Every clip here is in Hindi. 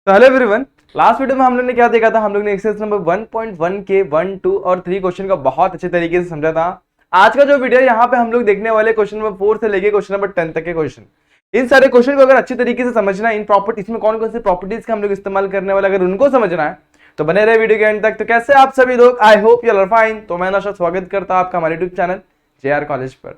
तो हेलो एवरीवन, लास्ट वीडियो में हम लोग ने क्या देखा था। हम लोग ने एक्सरसाइज नंबर 1.1 के 1, 2 और 3 क्वेश्चन का बहुत अच्छे तरीके से समझा था। आज का जो वीडियो है यहाँ पे हम लोग देखने वाले क्वेश्चन नंबर 4 से लेके क्वेश्चन नंबर 10 तक के क्वेश्चन। इन सारे क्वेश्चन को अगर अच्छी तरीके से समझना है, इन प्रॉपर्टी इसमें कौन कौन सी प्रॉपर्टीज का हम लोग इस्तेमाल करने वाले, अगर उनको समझना है तो बने रहे वीडियो के एंड तक। तो कैसे आप सभी लोग, I hope you are fine. तो मैं नौशाद स्वागत करता हूं आपका हमारे यूट्यूब चैनल JR कॉलेज पर।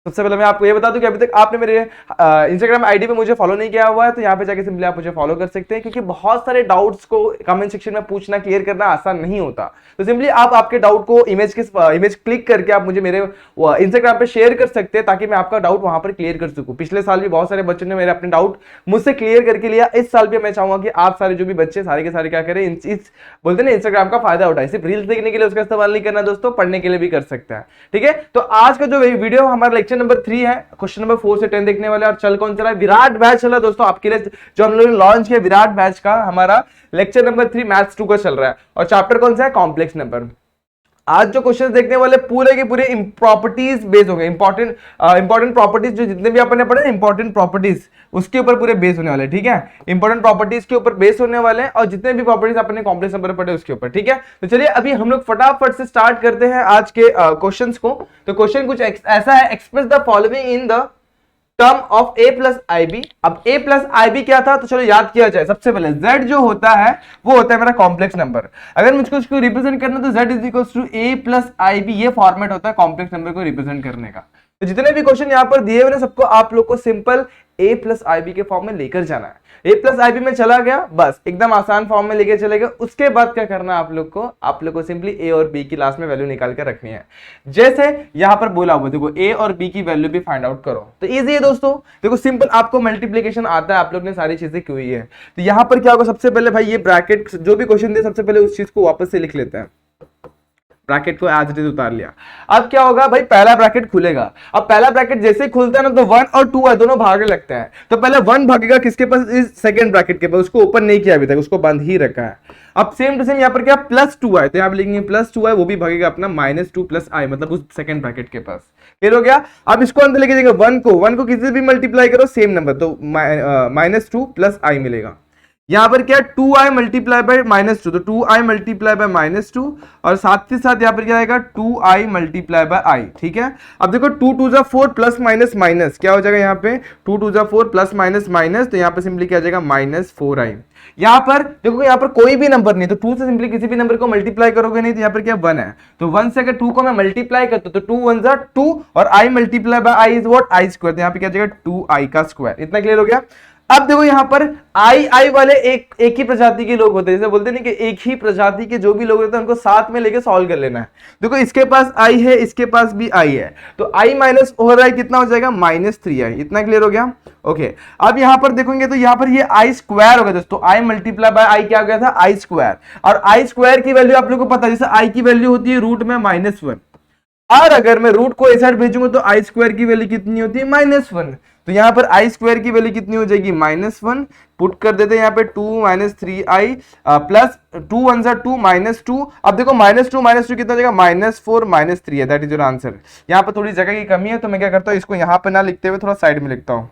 सबसे पहले मैं आपको ये बता दूं कि अभी तक आपने मेरे इंस्टाग्राम आईडी पे मुझे फॉलो नहीं किया हुआ है तो यहाँ पे जाके सिंपली आप मुझे फॉलो कर सकते हैं, क्योंकि बहुत सारे डाउट्स को कमेंट सेक्शन में पूछना, क्लियर करना आसान नहीं होता। तो सिंपली आप आपके डाउट को इमेज क्लिक करके आप मुझे मेरे इंस्टाग्राम पे शेयर कर सकते हैं, ताकि मैं आपका डाउट वहां पर क्लियर कर सकूं। पिछले साल भी बहुत सारे बच्चों ने मेरे अपने डाउट मुझसे क्लियर करके लिया। इस साल भी मैं चाहूंगा कि आप सारे जो भी बच्चे सारे के सारे क्या करें, इस बोलते हैं इंस्टाग्राम का फायदा उठाए। सिर्फ रील्स देखने के लिए उसका इस्तेमाल नहीं करना दोस्तों, पढ़ने के लिए भी कर सकते हैं। ठीक है, तो आज का जो वीडियो हमारा लेक्चर नंबर 3 है, क्वेश्चन नंबर 4 से 10 देखने वाले। और चल कौन चला है, विराट बैच चला दोस्तों आपके लिए, जो हम लोगों ने लॉन्च किया विराट बैच का। हमारा लेक्चर नंबर 3 मैथ्स 2 का चल रहा है और चैप्टर कौन सा है, कॉम्प्लेक्स नंबर। आज जो क्वेश्चन देखने वाले पूरे के पूरे प्रॉपर्टीज बेस्ड होंगे, इंपॉर्टेंट प्रॉपर्टीज जो जितने भी अपन ने पढ़े इंपॉर्टेंट प्रॉपर्टीज उसके ऊपर पूरे बेस होने वाले। ठीक है, इंपॉर्टेंट प्रॉपर्टीज के ऊपर बेस होने वाले हैं और जितने भी प्रॉपर्टीज अपन ने कॉम्प्लेक्स नंबर पढ़े उसके ऊपर। ठीक है, तो चलिए अभी हम लोग फटाफट से स्टार्ट करते हैं आज के क्वेश्चंस को। तो क्वेश्चन कुछ ऐसा है, express the following in the term of a plus IB। अब a प्लस IB क्या था, तो चलो याद किया जाए। सबसे पहले z जो होता है वो होता है मेरा कॉम्प्लेक्स नंबर। अगर मुझको उसको रिप्रेजेंट करना तो z is equals to a plus IB, ये फॉर्मेट होता है कॉम्प्लेक्स नंबर को रिप्रेजेंट करने का। तो जितने भी क्वेश्चन यहाँ पर दिए हुए ना, सबको आप लोग को सिंपल a प्लस IB के फॉर्म में लेकर जाना है। a प्लस IB में चला गया, बस एकदम आसान फॉर्म में लेके चलेगा। उसके बाद क्या करना है आप लोग को सिंपली a और b की लास्ट में वैल्यू निकाल कर रखनी है। जैसे यहाँ पर बोला हुआ, देखो a और b की वैल्यू भी फाइंड आउट करो। तो इजी है दोस्तों, देखो सिंपल, आपको मल्टीप्लीकेशन आता है, आप लोग ने सारी चीजें की हुई है। तो यहाँ पर क्या होगा, सबसे पहले भाई ये ब्रैकेट जो भी क्वेश्चन दिए, सबसे पहले उस चीज को वापस से लिख लेते हैं। ब्रैकेट को एज इट इज उतार लिया। अब क्या होगा भाई, पहला ब्रैकेट खुलेगा। अब पहला ब्रैकेट जैसे ही खुलता है ना, तो 1 और 2 है दोनों भागने लगते हैं। तो पहले 1 भागेगा किसके पास, इस सेकंड ब्रैकेट के पास, उसको ओपन नहीं किया अभी तक, उसको बंद ही रखा है। अब सेम टू सेम यहाँ पर क्या +2 है, तो यहाँ पर लिखेंगे +2 है, वो भी भागेगा अपना -2 + i, मतलब उस सेकंड ब्रैकेट के पास। फिर हो गया। अब इसको अंदर लेके जाएंगे 1 को किसी से भी मल्टीप्लाई करो सेम नंबर, तो -2 + i मिलेगा। यहां पर क्या 2i मल्टीप्लाई बाय -2, तो 2i मल्टीप्लाई बाय -2 और साथ ही साथ यहां पर क्या आएगा 2i मल्टीप्लाई बाय i। ठीक है, अब देखो 2 2 जा 4 प्लस माइनस माइनस क्या हो जाएगा, यहाँ पे 2 2 जा 4 प्लस माइनस माइनस, तो यहाँ पे सिंपली क्या आ जाएगा -4i। यहाँ पर देखो, यहाँ पर कोई भी नंबर नहीं, तो 2 से सिंपली किसी भी नंबर को मल्टीप्लाई करोगे नहीं, तो यहाँ पर क्या 1 है, तो 1 से अगर 2 को मैं मल्टीप्लाई करता हूं तो 2 1 जा 2 और i multiply by i is what, i square, तो यहाँ पे क्या आ जाएगा 2i का स्क्वायर। इतना क्लियर हो गया। अब देखो यहाँ पर आई वाले एक ही प्रजाति के लोग होते हैं, जैसे बोलते नहीं कि एक ही प्रजाति के जो भी लोग होते हैं उनको साथ में लेके सॉल्व कर लेना है। देखो इसके पास आई है, इसके पास भी आई है, तो आई माइनस हो रहा है, कितना हो जाएगा -3i। इतना क्लियर हो गया। ओके, अब यहाँ पर देखोगे तो यहाँ पर ये आई स्क्वायर हो गया दोस्तों, आई मल्टीप्लाई बाय आई क्या हो गया था, आई स्क्वायर। और आई स्क्वायर की वैल्यू आप लोग को पता है, जैसे आई की वैल्यू होती है रूट में -1, और अगर मैं रूट को इस साइड भेजूंगा तो आई स्क्वायर की वैल्यू कितनी होती है, -1। तो यहाँ पर आई स्क्वायर की वैल्यू कितनी हो जाएगी, -1। पुट कर देते हैं यहाँ पे 2 - 3i प्लस 2 1 जा 2 -2। अब देखो -2 कितना हो जाएगा, -4 -3 है, दैट इज योर आंसर। यहाँ पर थोड़ी जगह की कमी है, तो मैं क्या करता हूँ, इसको यहाँ पे ना लिखते हुए थोड़ा साइड में लिखता हूँ,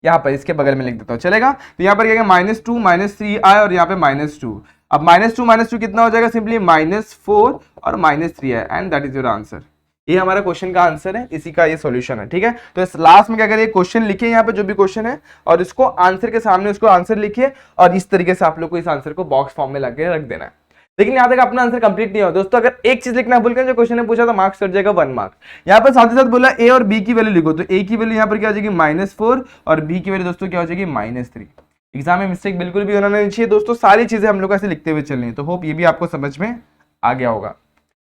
यहाँ पर इसके बगल में लिख देता हूँ, चलेगा। तो यहाँ पर क्या -2 -3i और यहाँ पे -2। अब -2 कितना हो जाएगा, सिंपली -4 और -3i, and that is your answer. ये हमारा क्वेश्चन का आंसर है, इसी का ये सॉल्यूशन है। ठीक है, तो इस लास्ट में क्या करिए, क्वेश्चन लिखिए यहाँ पे जो भी क्वेश्चन है, और इसको आंसर के सामने उसको आंसर लिखिए, और इस तरीके से आप लोग को इस आंसर को बॉक्स फॉर्म में लगे रख देना है। लेकिन यहाँ तक अपना आंसर कंप्लीट नहीं हो दोस्तों, अगर एक चीज लिखना भूल गए, जो क्वेश्चन ने पूछा तो मार्क्स कट जाएगा 1 मार्क। यहाँ पर साथ ही साथ बोला a और b की वैल्यू लिखो, तो a की वैल्यू यहाँ पर क्या हो जाएगी -4 और b की वैल्यू दोस्तों क्या हो जाएगी -3। एग्जाम में मिस्टेक बिल्कुल भी होना नहीं चाहिए दोस्तों, सारी चीजें हम लोग ऐसे लिखते हुए चलनी है। तो होप ये भी आपको समझ में आ गया होगा।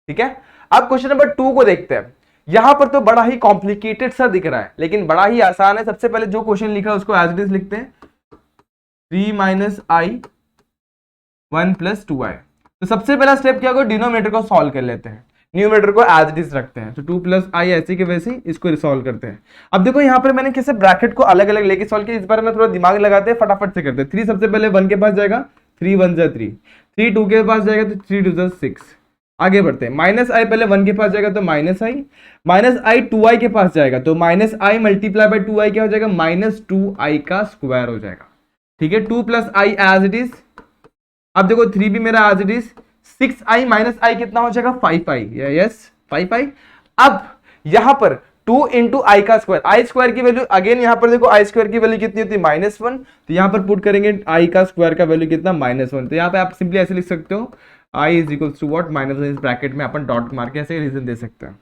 ठीक है, अब क्वेश्चन नंबर 2 को देखते हैं। यहां पर तो बड़ा ही कॉम्प्लिकेटेड सा दिख रहा है, लेकिन बड़ा ही आसान है। सबसे पहले जो क्वेश्चन लिखा है उसको एज इट इज लिखते हैं, 3 - i 1 + 2i। तो सबसे पहला स्टेप क्या होगा, डिनोमिनेटर को सॉल्व कर लेते हैं, न्यूमरेटर को एज इट इज रखते हैं। तो 2 + i ऐसे के वैसे इसको रिसॉल्व करते हैं। अब देखो यहाँ पर मैंने कैसे ब्रैकेट को अलग अलग लेके सॉल्व किया, इस बार में थोड़ा दिमाग लगाते हैं, फटाफट से करते हैं। 3 सबसे पहले 1 के पास जाएगा, 3 1 जा 3, 3 2 के पास जाएगा तो 3 2 जा 6। आगे बढ़ते हैं, -i पहले 1 के पास जाएगा तो -i 2i के पास जाएगा तो -i मल्टीप्लाई बाय 2i क्या हो जाएगा, -2i का स्क्वायर हो जाएगा। ठीक है, 2 plus i as it is. अब देखो 3 भी मेरा as it is, 6i minus i कितना हो जाएगा 5i, यस 5i। अब यहां पर 2 इंटू आई का स्क्वायर, आई स्क्वायर की वैल्यू अगेन यहां पर देखो आई स्क्वायर की वैल्यू कितनी होती है -1, तो यहां पर पुट करेंगे आई का स्क्वायर का वैल्यू कितना -1, तो यहां पे आप सिंपली ऐसे लिख सकते हो I is equal to what -1, इस ब्रैकेट में अपन डॉट मार के ऐसे रीजन दे सकते हैं।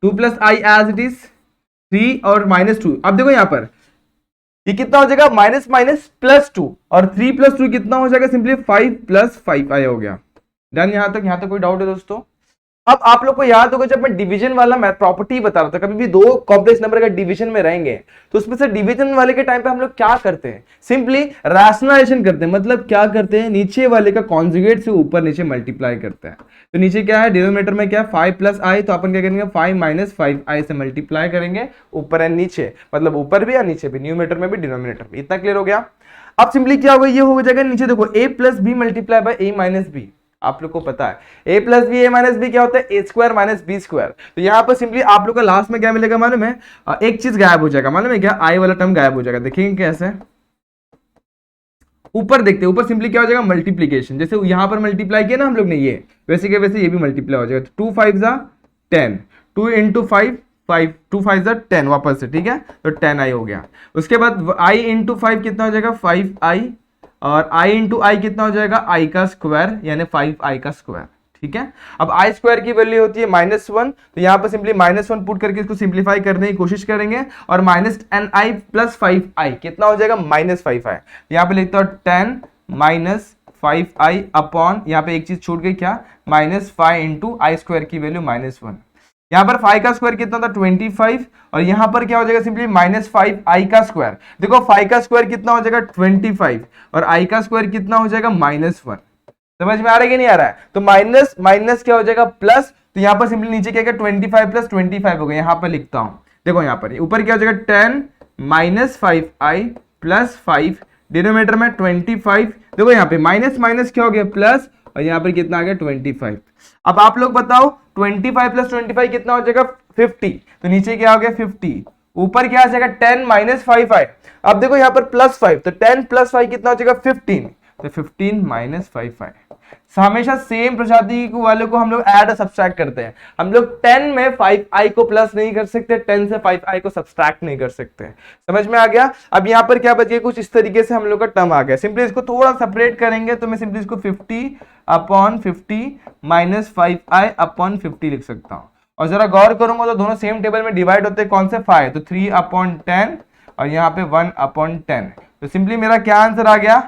2 plus i as it is 3 और -2। अब देखो यहां पर ये कितना हो जाएगा माइनस माइनस प्लस 2, और 3 प्लस 2 कितना हो जाएगा सिंपली 5 प्लस 5i हो गया। डन, यहां तक कोई डाउट है दोस्तों? अब आप लोग को याद होगा जब मैं डिवीजन वाला मैं प्रॉपर्टी बता रहा था, कभी भी दो कॉम्प्लेक्स नंबर का डिवीजन में रहेंगे तो उसमें से डिवीजन वाले के टाइम पे हम लोग क्या करते हैं, सिंपली रैशनलाइजेशन करते हैं। मतलब क्या करते हैं, नीचे वाले का कॉन्जुगेट से ऊपर नीचे मल्टीप्लाई करते हैं। तो नीचे क्या है, डिनोमिनेटर में क्या है 5 प्लस आई, तो अपन क्या करेंगे 5 माइनस 5i से मल्टीप्लाई करेंगे ऊपर एंड नीचे, मतलब ऊपर भी या नीचे भी, न्यूमिनेटर में भी डिनोमिनेटर में। इतना क्लियर हो गया? अब सिंपली क्या होगा, ये हो जाएगा नीचे देखो a plus b multiply by a minus b. आप लोग को पता है a plus b a minus b क्या होता है, a square minus b square. तो यहाँ पर सिंपली आप लोग का लास्ट में क्या मिलेगा मालूम है, एक चीज गायब हो जाएगा, मालूम है क्या, आई वाला टर्म गायब हो जाएगा। देखेंगे कैसे, ऊपर देखते हैं, ऊपर सिंपली क्या हो जाएगा मल्टीप्लीकेशन, जैसे यहां पर मल्टीप्लाई किया ना हम लोग ने, ये वैसे के वैसे ये भी मल्टीप्लाई हो जाएगा। 2 5 जा 10, 2 इंटू 5 5, 2 5 जा 10 वापस से, ठीक है, तो 10i हो गया। उसके बाद i इंटू 5 कितना हो जाएगा 5i, और i इंटू आई कितना हो जाएगा i का स्क्वायर यानी 5i का स्क्वायर, ठीक है। अब आई स्क्वायर की वैल्यू होती है -1, तो यहाँ पर सिंपली -1 पुट करके इसको सिंप्लीफाई करने की कोशिश करेंगे, और -10i प्लस 5i कितना हो जाएगा -5i। यहाँ पे लिखता हूँ 10 माइनस 5i अपॉन, यहाँ पे एक चीज छूट गई क्या, -5 इंटू आई स्क्वायर की वैल्यू -1। यहाँ पर 5 का स्क्वायर कितना था 25, और यहाँ पर क्या हो जाएगा सिंपली -5i का स्क्वायर। देखो 5 का स्क्वायर कितना हो जाएगा 25, और i का स्क्वायर कितना हो जाएगा -1। समझ में आ रहा है कि नहीं आ रहा है? तो माइनस माइनस क्या हो जाएगा प्लस, तो यहाँ पर सिंपली नीचे क्या 25 प्लस 25 हो गया। यहाँ पर लिखता हूं, देखो यहाँ पर ऊपर क्या हो जाएगा 10 माइनस 5i प्लस 5, डिनोमिनेटर में 25, देखो यहाँ पे माइनस माइनस क्या हो गया प्लस, और यहाँ पर कितना आ गया 25। अब आप लोग बताओ 25 प्लस 25 कितना हो जाएगा 50, तो नीचे क्या हो गया 50, ऊपर क्या आ जाएगा 10 माइनस 5i। अब देखो यहाँ पर प्लस 5, तो 10 प्लस 5 कितना हो जाएगा 15, तो 15 माइनस 5i। हमेशा सेम प्रजाति वाले को हम लोग ऐड और सब्सट्रैक्ट करते हैं। हम लोग 10 में 5i को प्लस नहीं कर सकते, 10 से 5i को सब्सट्रैक्ट नहीं कर सकते। समझ में आ गया? अब यहाँ पर क्या बच गया, कुछ इस तरीके से हम लोग का टर्म आ गया। सिंपली इसको थोड़ा सेपरेट करेंगे तो मैं सिंपली इसको 50 अपॉन 50 माइनस 5i अपॉन 50 लिख सकता हूँ। और जरा गौर करूंगा तो दोनों सेम टेबल में डिवाइड होते हैं, कौन से 5, तो 3 अपॉन 10 और यहाँ पे 1 अपॉन 10। तो सिंपली मेरा क्या आंसर आ गया,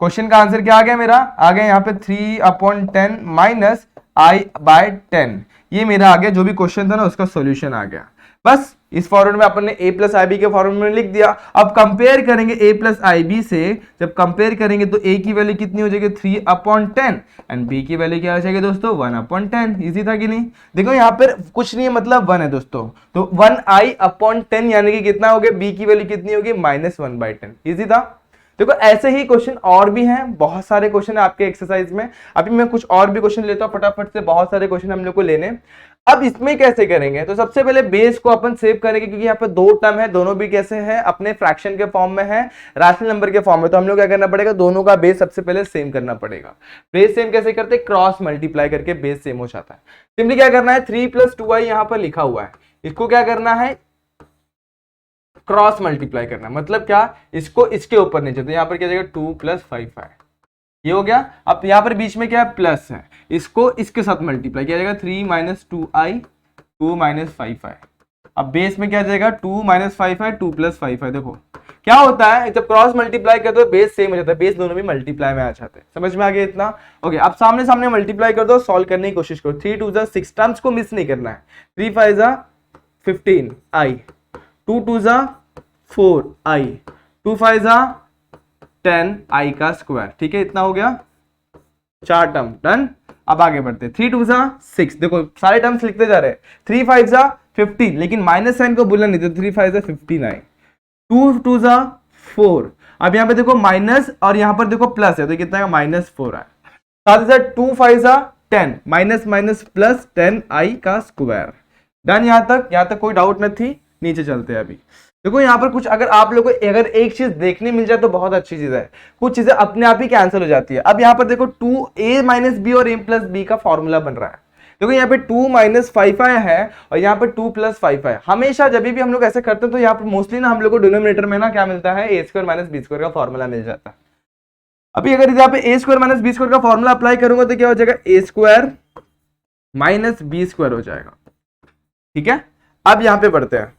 क्वेश्चन का आंसर क्या आ गया मेरा, आ गया यहाँ पे 3 अपॉन 10 माइनस आई बाय 10। ये मेरा आ गया, जो भी क्वेश्चन था ना उसका सॉल्यूशन आ गया। बस इस फॉर्मूले में अपन ने a प्लस आई बी के फॉर्मूले में लिख दिया। अब कंपेयर करेंगे a प्लस आई बी से, जब कंपेयर करेंगे तो a की वैल्यू कितनी हो जाएगी 3 अपॉन 10 एंड b की वैल्यू क्या हो जाएगी दोस्तों 1 अपॉन 10। इजी था कि नहीं? देखो यहाँ पर कुछ नहीं है, मतलब 1 है दोस्तों, तो 1i अपॉन 10 यानी कि कितना हो गया, b की वैल्यू कितनी होगी -1/10। इजी था। देखो ऐसे ही क्वेश्चन और भी हैं, बहुत सारे क्वेश्चन है आपके एक्सरसाइज में। अभी मैं कुछ और भी क्वेश्चन लेता हूँ फटाफट से, बहुत सारे क्वेश्चन हम लोग को लेने। अब इसमें कैसे करेंगे, तो सबसे पहले बेस को अपन सेव करेंगे, क्योंकि यहाँ पे दो टर्म है, दोनों भी कैसे हैं, अपने फ्रैक्शन के फॉर्म में है, रैशनल नंबर के फॉर्म में। तो हम लोग क्या करना पड़ेगा, दोनों का बेस सबसे पहले सेम करना पड़ेगा। बेस सेम कैसे करते, क्रॉस मल्टीप्लाई करके बेस सेम हो जाता है। सिंपली क्या करना है, 3 प्लस 2i यहाँ पर लिखा हुआ है, इसको क्या करना है क्रॉस मल्टीप्लाई करना। मतलब क्या, इसको इसके ऊपर नीचे, तो यहाँ पर क्या जाएगा 2 प्लस 5i, ये हो गया। अब यहाँ पर बीच में क्या है प्लस है, इसको इसके साथ मल्टीप्लाई किया जाएगा 3 माइनस 2i 2 माइनस 5i। अब बेस में क्या जाएगा 2 माइनस 5i 2 प्लस 5i। देखो क्या होता है, जब क्रॉस मल्टीप्लाई करते हो बेस सेम हो जाता है, बेस दोनों भी मल्टीप्लाई में आ जाते हैं। समझ में आ गया इतना? ओके, अब सामने सामने मल्टीप्लाई कर दो, सॉल्व करने की कोशिश करो। 3 2 6, टर्म्स को मिस नहीं करना है। 3 5 15i, 2 2 4i, 2 5 10i का स्क्वायर। ठीक है, इतना हो गया, 4 टर्म डन। अब आगे बढ़ते हैं, 3 2 6, देखो सारे टर्म्स लिखते जा रहे हैं। 3 5 15, लेकिन माइनस साइन को भूलना नहीं, तो 3 5 15i, 2 2 4। अब यहाँ पे देखो माइनस और यहाँ पर देखो प्लस है, तो कितना है -4 है। साथ ही साथ 2 5 10, माइनस माइनस प्लस 10i का स्क्वायर। डन। यहाँ तक कोई डाउट नहीं थी? नीचे चलते हैं अभी। देखो यहाँ पर कुछ अगर आप लोगों को अगर एक चीज देखने मिल जाए तो बहुत अच्छी चीज है, कुछ चीजें अपने आप ही कैंसिल हो जाती है। अब यहाँ पर देखो 2a माइनस बी और a प्लस बी का फॉर्मूला बन रहा है। देखो यहाँ पे 2 माइनस 5i है और यहाँ पे 2 प्लस 5i। हमेशा जब भी हम लोग ऐसे करते हैं तो यहाँ पर मोस्टली ना हम लोग को डिनोमिनेटर में ना क्या मिलता है, a square minus b square का फॉर्मूला मिल जाता है। अभी अगर यहाँ पे ए स्क्वायर माइनस बी स्क्वायर का फॉर्मूला अप्लाई करूंगा तो क्या हो जाएगा, ए स्क्वायर माइनस बी स्क्वायर हो जाएगा। ठीक है, अब यहाँ पे बढ़ते हैं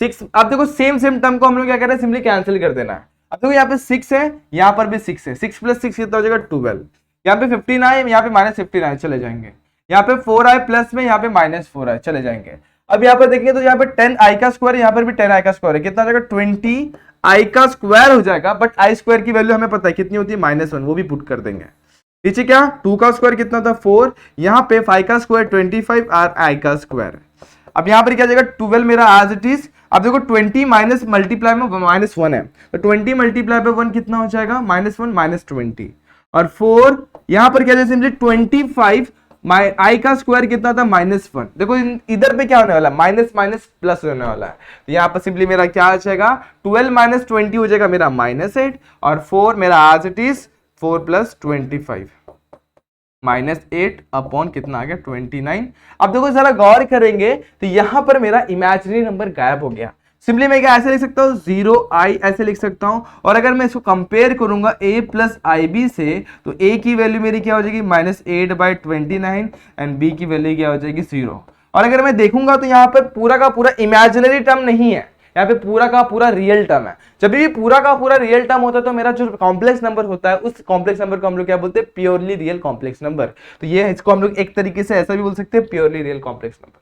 6। अब देखो सेम टर्म को हम लोग क्या कर रहे हैं, सिंपली कैंसिल कर देना है। अब देखो यहाँ पे 6 है, यहाँ पर भी 6 है, 6 प्लस 6 कितना हो जाएगा 12। यहाँ पे 15i, यहाँ पे माइनस 15i चले जाएंगे। यहाँ पे 4i प्लस में यहाँ पे माइनस 4i चले जाएंगे। अब यहाँ पर देखेंगे तो यहाँ पे 10i का स्क्वायर, यहाँ पर भी 10i का स्क्वायर है, कितना हो जाएगा 20i का स्क्वायर हो जाएगा। बट i स्क्वायर की वैल्यू हमें पता है कितनी होती है, -1, वो भी पुट कर देंगे। नीचे क्या 2 का स्क्वायर कितना था 4, यहाँ पे 5 का स्क्वायर 25 और i का स्क्वायर। अब यहाँ पर क्या जाएगा 12 मेरा एज इट इज। अब देखो 20 माइनस मल्टीप्लाई में -1 है तो 20 मल्टीप्लाई पे 1 कितना हो जाएगा, -1 -20 और 4 यहाँ पर क्या जैसे 25 i का स्क्वायर कितना था -1। देखो इधर पे क्या होने वाला है, माइनस माइनस प्लस होने वाला है। तो यहाँ पर सिंपली मेरा क्या आ जाएगा 12 माइनस 20 हो जाएगा मेरा -8 और 4 मेरा as it is 4 plus 25 -8 upon कितना आ गया 29। अब देखो जरा गौर करेंगे तो यहां पर मेरा इमेजिनरी नंबर गायब हो गया। सिंपली मैं क्या ऐसे लिख सकता हूं 0i ऐसे लिख सकता हूं। और अगर मैं इसको कंपेयर करूंगा a प्लस ib से तो a की वैल्यू मेरी क्या हो जाएगी -8/29 एंड b की वैल्यू क्या हो जाएगी 0। और अगर मैं देखूंगा तो यहाँ पर पूरा का पूरा इमेजिनरी टर्म नहीं है, यहाँ पे पूरा का पूरा रियल टर्म है। जब भी पूरा का पूरा रियल टर्म होता है तो मेरा जो कॉम्प्लेक्स नंबर होता है उस कॉम्प्लेक्स नंबर को हम लोग क्या बोलते हैं, प्योरली रियल कॉम्प्लेक्स नंबर। तो ये इसको हम लोग एक तरीके से ऐसा भी बोल सकते हैं, प्योरली रियल कॉम्प्लेक्स नंबर।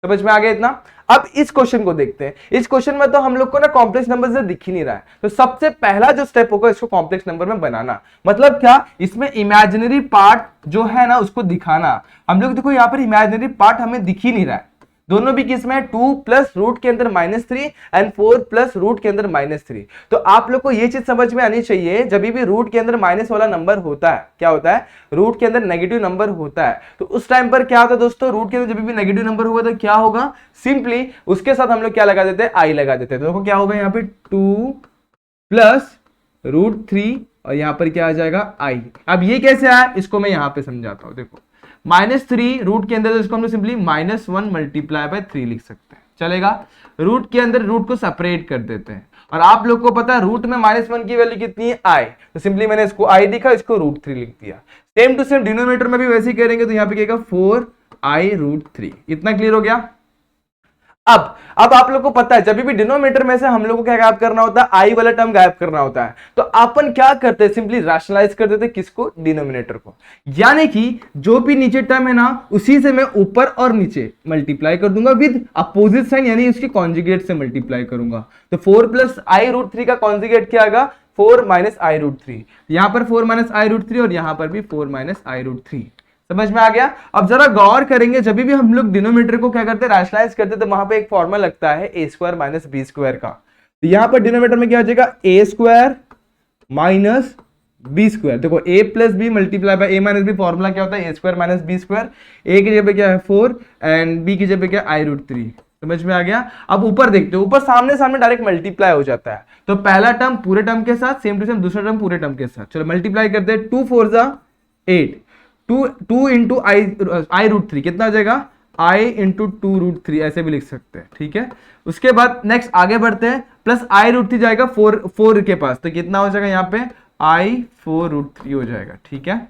समझ में आ गया इतना। अब इस क्वेश्चन को देखते हैं। इस क्वेश्चन में तो हम लोग को ना कॉम्प्लेक्स नंबर से दिख ही नहीं रहा है, तो सबसे पहला जो स्टेप होगा इसको कॉम्प्लेक्स नंबर में बनाना। मतलब क्या, इसमें इमेजिनरी पार्ट जो है ना उसको दिखाना। हम लोग देखो यहाँ पर इमेजिनरी पार्ट हमें दिख ही नहीं रहा है। दोनों भी किस में है, 2 प्लस रूट के अंदर -3 एंड 4 प्लस रूट के अंदर -3। तो आप लोग को ये चीज समझ में आनी चाहिए, जब भी रूट के अंदर माइनस वाला नंबर होता है, क्या होता है, रूट के अंदर नेगेटिव नंबर होता है, तो उस टाइम पर क्या होता है दोस्तों, रूट के अंदर जब भी नेगेटिव नंबर होगा तो क्या होगा, सिंपली उसके साथ हम लोग क्या लगा देते हैं, आई लगा देते हैं। तो देखो क्या होगा यहाँ पे 2 प्लस √3 और यहाँ पर क्या आ जाएगा आई। अब ये कैसे आया इसको मैं यहाँ पे समझाता हूँ। देखो -3 रूट के अंदर तो इसको हम लोग सिंपली -1 मल्टीप्लाई बाय 3 लिख सकते हैं, चलेगा। रूट के अंदर रूट को सेपरेट कर देते हैं और आप लोग को पता है रूट में -1 की वैल्यू कितनी है, आई। तो सिंपली मैंने इसको आई लिखा, इसको √3 लिख दिया। सेम टू सेम डिनोमिनेटर में भी वैसे ही करेंगे तो यहाँ पे क्या 4i√3। इतना क्लियर हो गया। अब आप लोग को पता है जब भी डिनोमिनेटर में से हम लोग को क्या गायब करना होता है, आई वाला टर्म गायब करना होता है। तो अपन क्या करते हैं, सिंपली रैशनलाइज कर देते किसको, डिनोमिनेटर को। यानी कि जो भी नीचे टर्म है ना उसी से मैं ऊपर और नीचे मल्टीप्लाई कर दूंगा विद अपोजिट साइन, यानी उसकी कॉन्जुगेट से मल्टीप्लाई करूंगा। तो 4 प्लस i√3 का कॉन्जुगेट क्या आएगा, 4 माइनस i√3। यहां पर 4 माइनस i√3 और यहां पर भी 4 माइनस i√3। समझ में आ गया। अब जरा गौर करेंगे, जब भी हम लोग डिनोमिनेटर को क्या करते हैं, रैशनलाइज करते हैं, तो वहां पे एक फॉर्मूला लगता है a square minus b square का। तो यहां पर डिनोमिनेटर में क्या हो जाएगा, a square minus b square. देखो a plus b multiply by a minus b, formula क्या होता है, a square minus b square. a की जगह पे क्या है 4 एंड b की जगह पे क्या i√3। समझ में आ गया। अब ऊपर देखते हो, ऊपर सामने सामने डायरेक्ट मल्टीप्लाई हो जाता है। तो पहला टर्म पूरे टर्म के साथ सेम टू सेम, दूसरा टर्म पूरे टर्म के साथ। चलो मल्टीप्लाई करते हैं, 2 4 जा 8, 2 इंटू i√3 कितना आ जाएगा, i इंटू 2√3 ऐसे भी लिख सकते हैं। ठीक है, उसके बाद नेक्स्ट आगे बढ़ते हैं, प्लस i√3 जाएगा 4 के पास, तो कितना हो जाएगा यहाँ पे i4√3 हो जाएगा। ठीक है,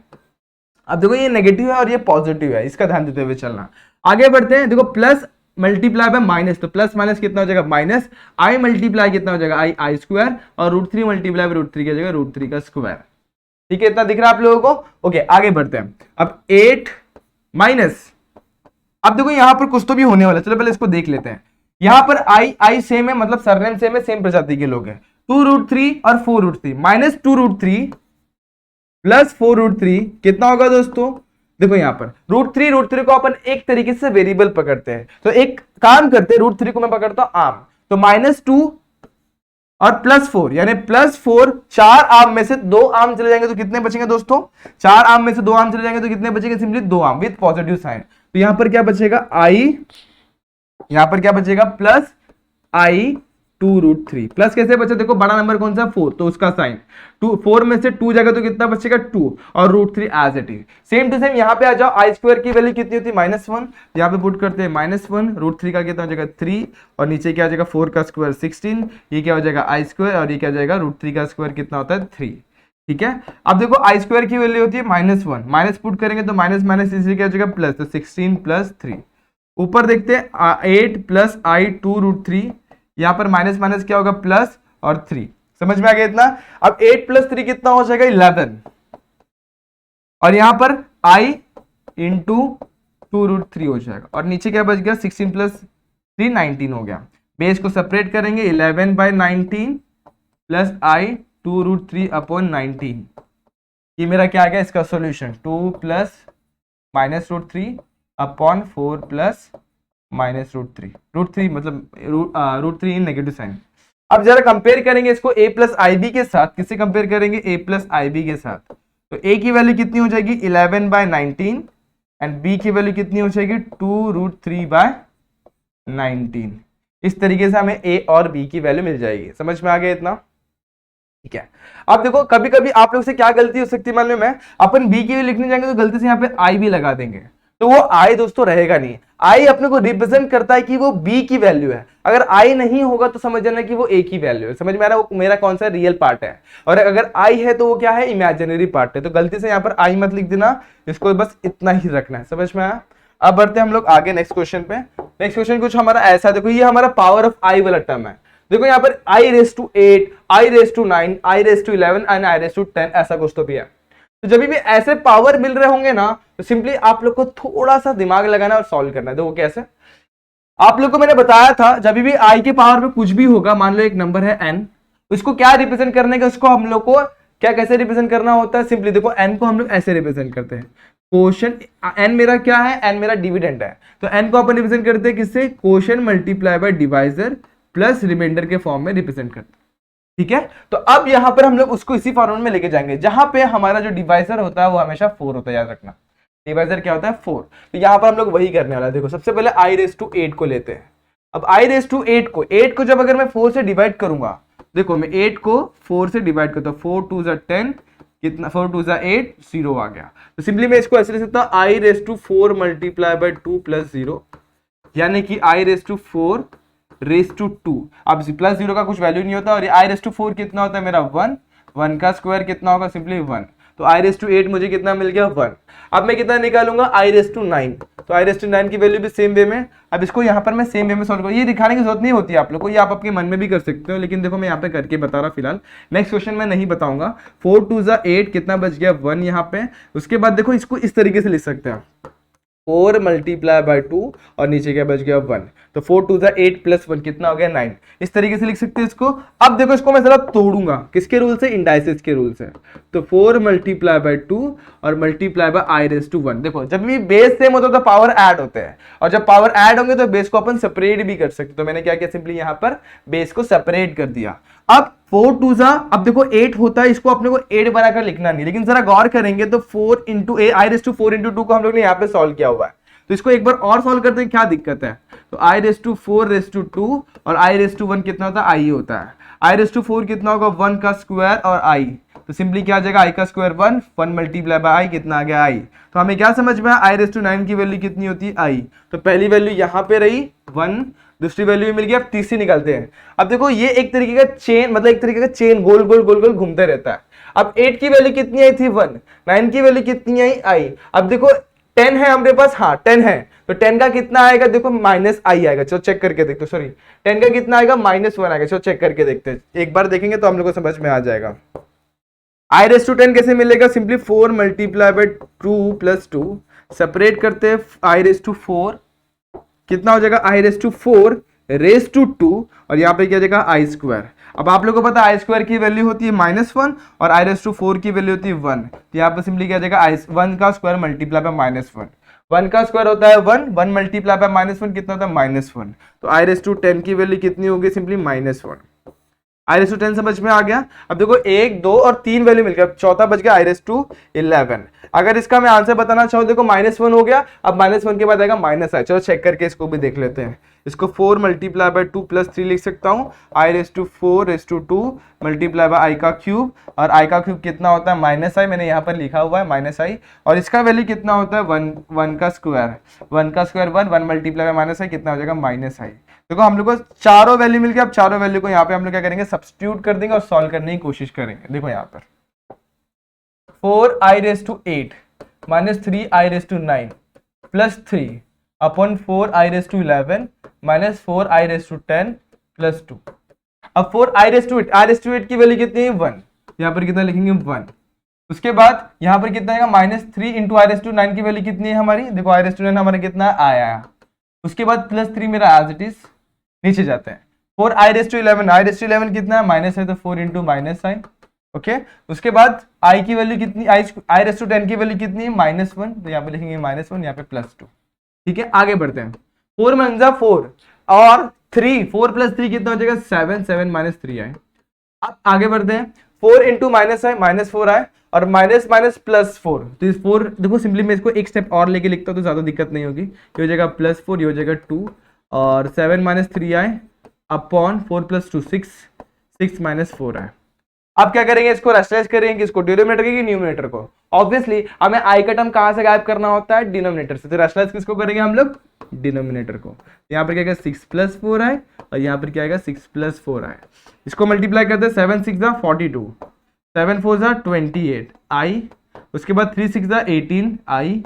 अब देखो ये नेगेटिव है और ये पॉजिटिव है, इसका ध्यान देते हुए चलना। आगे बढ़ते हैं, देखो प्लस मल्टीप्लाई बाय माइनस, तो प्लस माइनस कितना हो जाएगा माइनस, i मल्टीप्लाई कितना हो जाएगा i स्क्वायर और √3 मल्टीप्लाई बाय √3 की जगह √3 का स्क्वायर। ठीक है, इतना दिख रहा है आप लोगों को। ओके आगे बढ़ते हैं। अब 8 माइनस, अब देखो यहां पर कुछ तो भी होने वाला है, चलो पहले इसको देख लेते हैं। यहां पर आई सेम है, मतलब सरनेम सेम है, सेम प्रजाति के लोग हैं। 2√3 और 4√3 माइनस 2√3 प्लस 4√3 कितना होगा दोस्तों, देखो यहां पर √3 को अपन एक तरीके से वेरिएबल पकड़ते हैं। तो एक काम करते हैं, √3 को मैं पकड़ता हूं आम, तो -2 और +4 यानी +4, 4 आम में से 2 आम चले जाएंगे तो कितने बचेंगे दोस्तों, 4 आम में से 2 आम चले जाएंगे तो कितने बचेंगे, सिंपली 2 आम विद पॉजिटिव साइन। तो यहां पर क्या बचेगा i, यहां पर क्या बचेगा प्लस i 2√3 प्लस कैसे बचा, देखो बड़ा नंबर कौन सा 4, तो उसका साइन 4 में से 2 जाएगा तो कितना बचेगा 2 और √3 as it is. Same to same यहाँ पे आ जाओ, आई स्क्वायर की वैल्यू कितनी होती है -1, यहाँ पे पुट करते हैं -1, √3 का कितना हो जाएगा 3 और नीचे क्या हो जाएगा 4 का स्क्वायर 16, ये क्या हो जाएगा आई स्क्वायर और ये क्या हो जाएगा √3 का स्क्वायर कितना होता है 3। ठीक है, अब देखो आई स्क्वायर की वैल्यू होती है -1, माइनस पुट करेंगे तो माइनस माइनस इसी क्या हो जाएगा प्लस, तो 16 + 3। ऊपर देखते हैं 8 + i 2√3, यहाँ पर माइनस माइनस क्या होगा प्लस और 3। समझ में आ गया इतना। अब 8 + 3 कितना हो जाएगा 11 और यहाँ पर i × 2√3 हो जाएगा और नीचे क्या बच गया 16 + 3 19 हो गया। बेस को सेपरेट करेंगे 11/19 प्लस i 2√3/19, ये मेरा क्या आ गया इसका सॉल्यूशन 2 + -√3/4 + -√3, √3 मतलब √3 इन नेगेटिव साइन। अब जरा कंपेयर करेंगे इसको a + ib के साथ, किससे कंपेयर करेंगे a + ib के साथ, तो a की वैल्यू कितनी हो जाएगी 11/19 एंड b की वैल्यू कितनी हो जाएगी 2√3/19। इस तरीके से हमें a और b की वैल्यू मिल जाएगी। समझ में आ गया इतना, ठीक है। अब देखो कभी कभी आप लोग से क्या गलती हो सकती है, मान लो मैं अपन b की वैल्यू लिखने जाएंगे तो गलती से यहाँ पे i भी लगा देंगे, तो वो i दोस्तों रहेगा नहीं। i अपने को रिप्रेजेंट करता है कि वो b की वैल्यू है, अगर i नहीं होगा तो समझ जाना कि वो a की वैल्यू है। समझ में आ रहा है, वो मेरा कौन सा रियल पार्ट है, और अगर i है तो वो क्या है इमेजिनरी पार्ट है। तो गलती से यहाँ पर i मत लिख देना, इसको बस इतना ही रखना है। समझ में आया। अब बढ़ते हैं हम लोग आगे नेक्स्ट क्वेश्चन पे। नेक्स्ट क्वेश्चन कुछ हमारा ऐसा, देखो ये हमारा पावर ऑफ i वाला टर्म है। देखो यहाँ पर i�8, i�9, i�11 and i�10 ऐसा कुछ तो भी है। तो जब भी ऐसे पावर मिल रहे होंगे ना, तो सिंपली आप लोग को थोड़ा सा दिमाग लगाना और सॉल्व करना है। देखो कैसे, आप लोग को मैंने बताया था जब भी i के पावर पे कुछ भी होगा, मान लो एक नंबर है n, उसको क्या रिप्रेजेंट करने का, उसको हम लोग को क्या कैसे रिप्रेजेंट करना होता है। सिंपली देखो n को हम लोग ऐसे रिप्रेजेंट करते हैं, क्वोशंट n मेरा क्या है, n मेरा डिविडेंड है, तो n को अपन रिप्रेजेंट करते हैं किससे, quotient multiply by divisor plus remainder के फॉर्म में रिप्रेजेंट करते हैं। ठीक है, तो अब यहां पर हम लोग उसको इसी फॉर्मूले में लेके जाएंगे जहां पे हमारा जो डिवाइजर होता है वो हमेशा 4 होता है, याद रखना डिवाइजर क्या होता है 4। तो यहां पर हम लोग वही करने वाला है। देखो सबसे पहले i�8 को लेते हैं। अब i�8 को जब अगर मैं 4 से डिवाइड करूंगा, देखो मैं 8 को 4 से डिवाइड करता हूं, 4 2 = 10, कितना 4 2 = 8, 0 आ गया। तो सिंपली मैं इसको ऐसे लिख सकता हूं i⁴ × 2 + 0, यानी कि i⁴ रेस टू 2। अब प्लस 0 का कुछ वैल्यू नहीं होता, और ये i⁴ कितना होता है मेरा 1, 1 का स्क्वायर कितना होगा सिंपली 1, तो i�8 मुझे कितना मिल गया 1। अब मैं कितना निकालूंगा i⁹ तो i⁹ की वैल्यू भी सेम वे में। अब इसको यहाँ पर मैं सेम वे में सॉल्व करूँ, ये दिखाने की जरूरत नहीं होती आप लोग को, ये आप आपके मन में भी कर सकते हो, लेकिन देखो मैं यहाँ पे करके बता रहा फिलहाल। नेक्स्ट क्वेश्चन मैं नहीं बताऊंगा। 4 2 = 8, कितना बच गया 1 यहाँ पे। उसके बाद देखो इसको इस तरीके से लिख सकते हैं 4 × 2 और नीचे क्या बच गया 1, तो 4 2 = 8 + 1 कितना हो गया 9। इस तरीके से लिख सकते हैं इसको। अब देखो इसको मैं जरा तोड़ूंगा, किसके रूल से, इंडाइसिस के रूल से। तो 4 × 2 और मल्टीप्लाई बाय i⁴ देखो जब भी बेस सेम होता है तो पावर ऐड होते हैं, और जब पावर ऐड होंगे तो बेस को अपन सेपरेट भी कर सकते हैं। तो मैंने क्या किया, सिंपली यहाँ पर बेस को सेपरेट कर दिया। अब 4 2 अब देखो 8 होता है, इसको अपने को 8 बनाकर लिखना नहीं, लेकिन जरा गौर करेंगे तो 4 × i⁴ × 2 को हम लोग ने यहाँ पे सॉल्व किया हुआ है। तो इसको एक बार और सॉल्व करते हैं, क्या दिक्कत है। तो i⁴ 2 और i⁴ कितना होता है i होता है। i⁴ कितना होगा 1 का स्क्वायर और i, तो सिंपली क्या आ जाएगा i का स्क्वायर 1 मल्टीप्लाई बाय i कितना आ गया i। तो हमें क्या समझ में आया, i⁹ की वैल्यू कितनी होती है i, तो पहली वैल्यू यहाँ पे रही 1, दूसरी वैल्यू भी मिल गई। अब तीसरी निकालते हैं। अब देखो ये एक तरीके का चेन, मतलब एक तरीके का चेन गोल गोल घूमते रहता है। अब 8 की वैल्यू कितनी आई थी 1, 9 की वैल्यू कितनी आई i। अब देखो 10 है हमारे पास, हाँ 10 है, तो 10 का कितना आएगा, देखो -i आएगा। चलो चेक करके देखते, सॉरी 10 का कितना आएगा -1 आएगा। चलो चेक करके देखते हैं, एक बार देखेंगे तो हम लोग को समझ में आ जाएगा। i⁻10 कैसे मिलेगा, सिंपली 4 × 2 + 2 सेपरेट करते हैं i⁴ कितना हो जाएगा i⁴ रेस टू 2 और यहाँ पे क्या जाएगा i²। अब आप लोगों को पता है i² की वैल्यू होती है -1 और i⁴ की वैल्यू होती है 1, तो यहाँ पे सिंपली क्या जाएगा 1 का स्क्वायर मल्टीप्लाई बाय -1, 1 का स्क्वायर होता है 1, 1 मल्टीप्लाई बाय -1 कितना होता है -1, तो i⁻10 की वैल्यू कितनी होगी सिंपली -1। i⁻10 समझ में आ गया। अब देखो 1 2 और 3 वैल्यू मिल गया, चौथा बच गया i⁻11। अगर इसका मैं आंसर बताना चाहूँ, देखो -1 हो गया, अब -1 के बाद आएगा -i। चलो चेक करके इसको भी देख लेते हैं। इसको 4 मल्टीप्लाई बाय 2 प्लस 3 लिख सकता हूँ, i raise to 4 raise to 2 multiply by i का क्यूब, और आई का क्यूब कितना होता है माइनस आई, मैंने यहाँ पर लिखा हुआ है माइनस आई, और इसका वैल्यू कितना होता है 1 का स्क्वायर, 1 का square 1 multiply bye minus i कितना हो जाएगा माइनस आई। देखो हम लोग को चारों वैल्यू मिल गया, अब चारों वैल्यू को यहाँ पे हम लोग क्या करेंगे सब्स्टिट्यूट कर देंगे और सॉल्व करने की कोशिश करेंगे। देखो यहाँ पर 4i raise to 8 minus 3i raise to 9 plus 3 upon 4i raise to 11 minus 4i raise to 10 plus 2। अब 4i raise to 8, i raise to 8 की वैल्यू कितनी है 1, यहाँ पर कितना लिखेंगे 1। उसके बाद यहाँ पर कितना आएगा minus 3 into i raise to 9 की वैल्यू कितनी है हमारी, देखो आई रेस टू 9 हमारा कितना आया। उसके बाद प्लस 3 मेरा एज इट इज नीचे जाते हैं। 4i raise to 11, i raise to 11 कितना है माइनस है तो 4 इंटू माइनस आई, ओके। उसके बाद i की वैल्यू कितनी, आई रेस टू 10 की वैल्यू कितनी है -1, तो यहाँ पे लिखेंगे -1, यहाँ पे +2, ठीक है। आगे बढ़ते हैं, 4 मंजा 4 और 3, 4 प्लस 3 कितना हो जाएगा 7, 7 माइनस 3 आई। अब आगे बढ़ते हैं, 4 इंटू माइनस आई -4 आए और माइनस माइनस +4, तो इस 4 देखो सिंपली मैं इसको एक स्टेप और लेके लिखता हूँ तो ज्यादा दिक्कत नहीं होगी। ये हो जाएगा +4, ये हो जाएगा 2 और 7 माइनस 3 आए अपॉन 4 प्लस 2 6, 6 माइनस 4 आए। अब क्या करेंगे, इसको रैशनलाइज करेंगे, इसको डिनोमिनेटर की न्यूमरेटर को। ऑब्वियसली हमें आई का टर्म कहां से गायब करना होता है, डिनोमिनेटर से, तो रैशनलाइज किसको करेंगे हम लोग, डिनोमिनेटर को। यहाँ पर क्या आएगा 6 + 4 आए और यहाँ पर क्या आएगा 6 + 4 आए। इसको मल्टीप्लाई करते हैं, 7 6 42, 7 4 28 आई, उसके बाद 3 6 18 आई,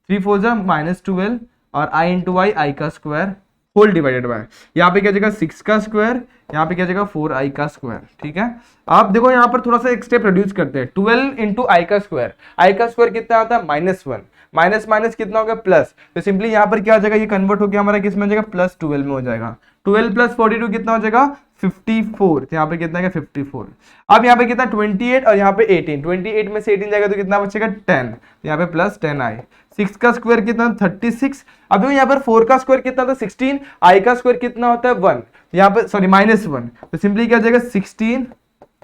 3 4 -12 और आई इंटू आई का स्क्वायर होल डिवाइडेड बाय, यहाँ पे क्या जाएगा 6 का स्क्वायर, यहाँ पे क्या जाएगा 4i का स्क्वायर, ठीक है। आप देखो यहाँ पर थोड़ा सा एक स्टेप रिड्यूस करते हैं, 12 इंटू आई का स्क्वायर, आई का स्क्वायर कितना आता है -1, माइनस माइनस कितना हो गया प्लस, तो सिंपली यहाँ पर क्या हो जाएगा, ये कन्वर्ट होकर हमारा किस में हो जाएगा +12 में हो जाएगा। 12 + 42 कितना हो जाएगा 54, तो यहाँ पे कितना है 54। अब यहाँ पे कितना 28 और यहाँ पे 18, 28 में से 18 जाएगा तो कितना बचेगा 10, तो यहाँ पे +10 आई। 6 का स्क्वायर कितना 36, अब यहाँ पर 4 का स्क्वायर कितना था 16, आई का स्क्वायर कितना होता है 1, यहाँ पे सॉरी -1, तो सिंपली क्या हो जाएगा 16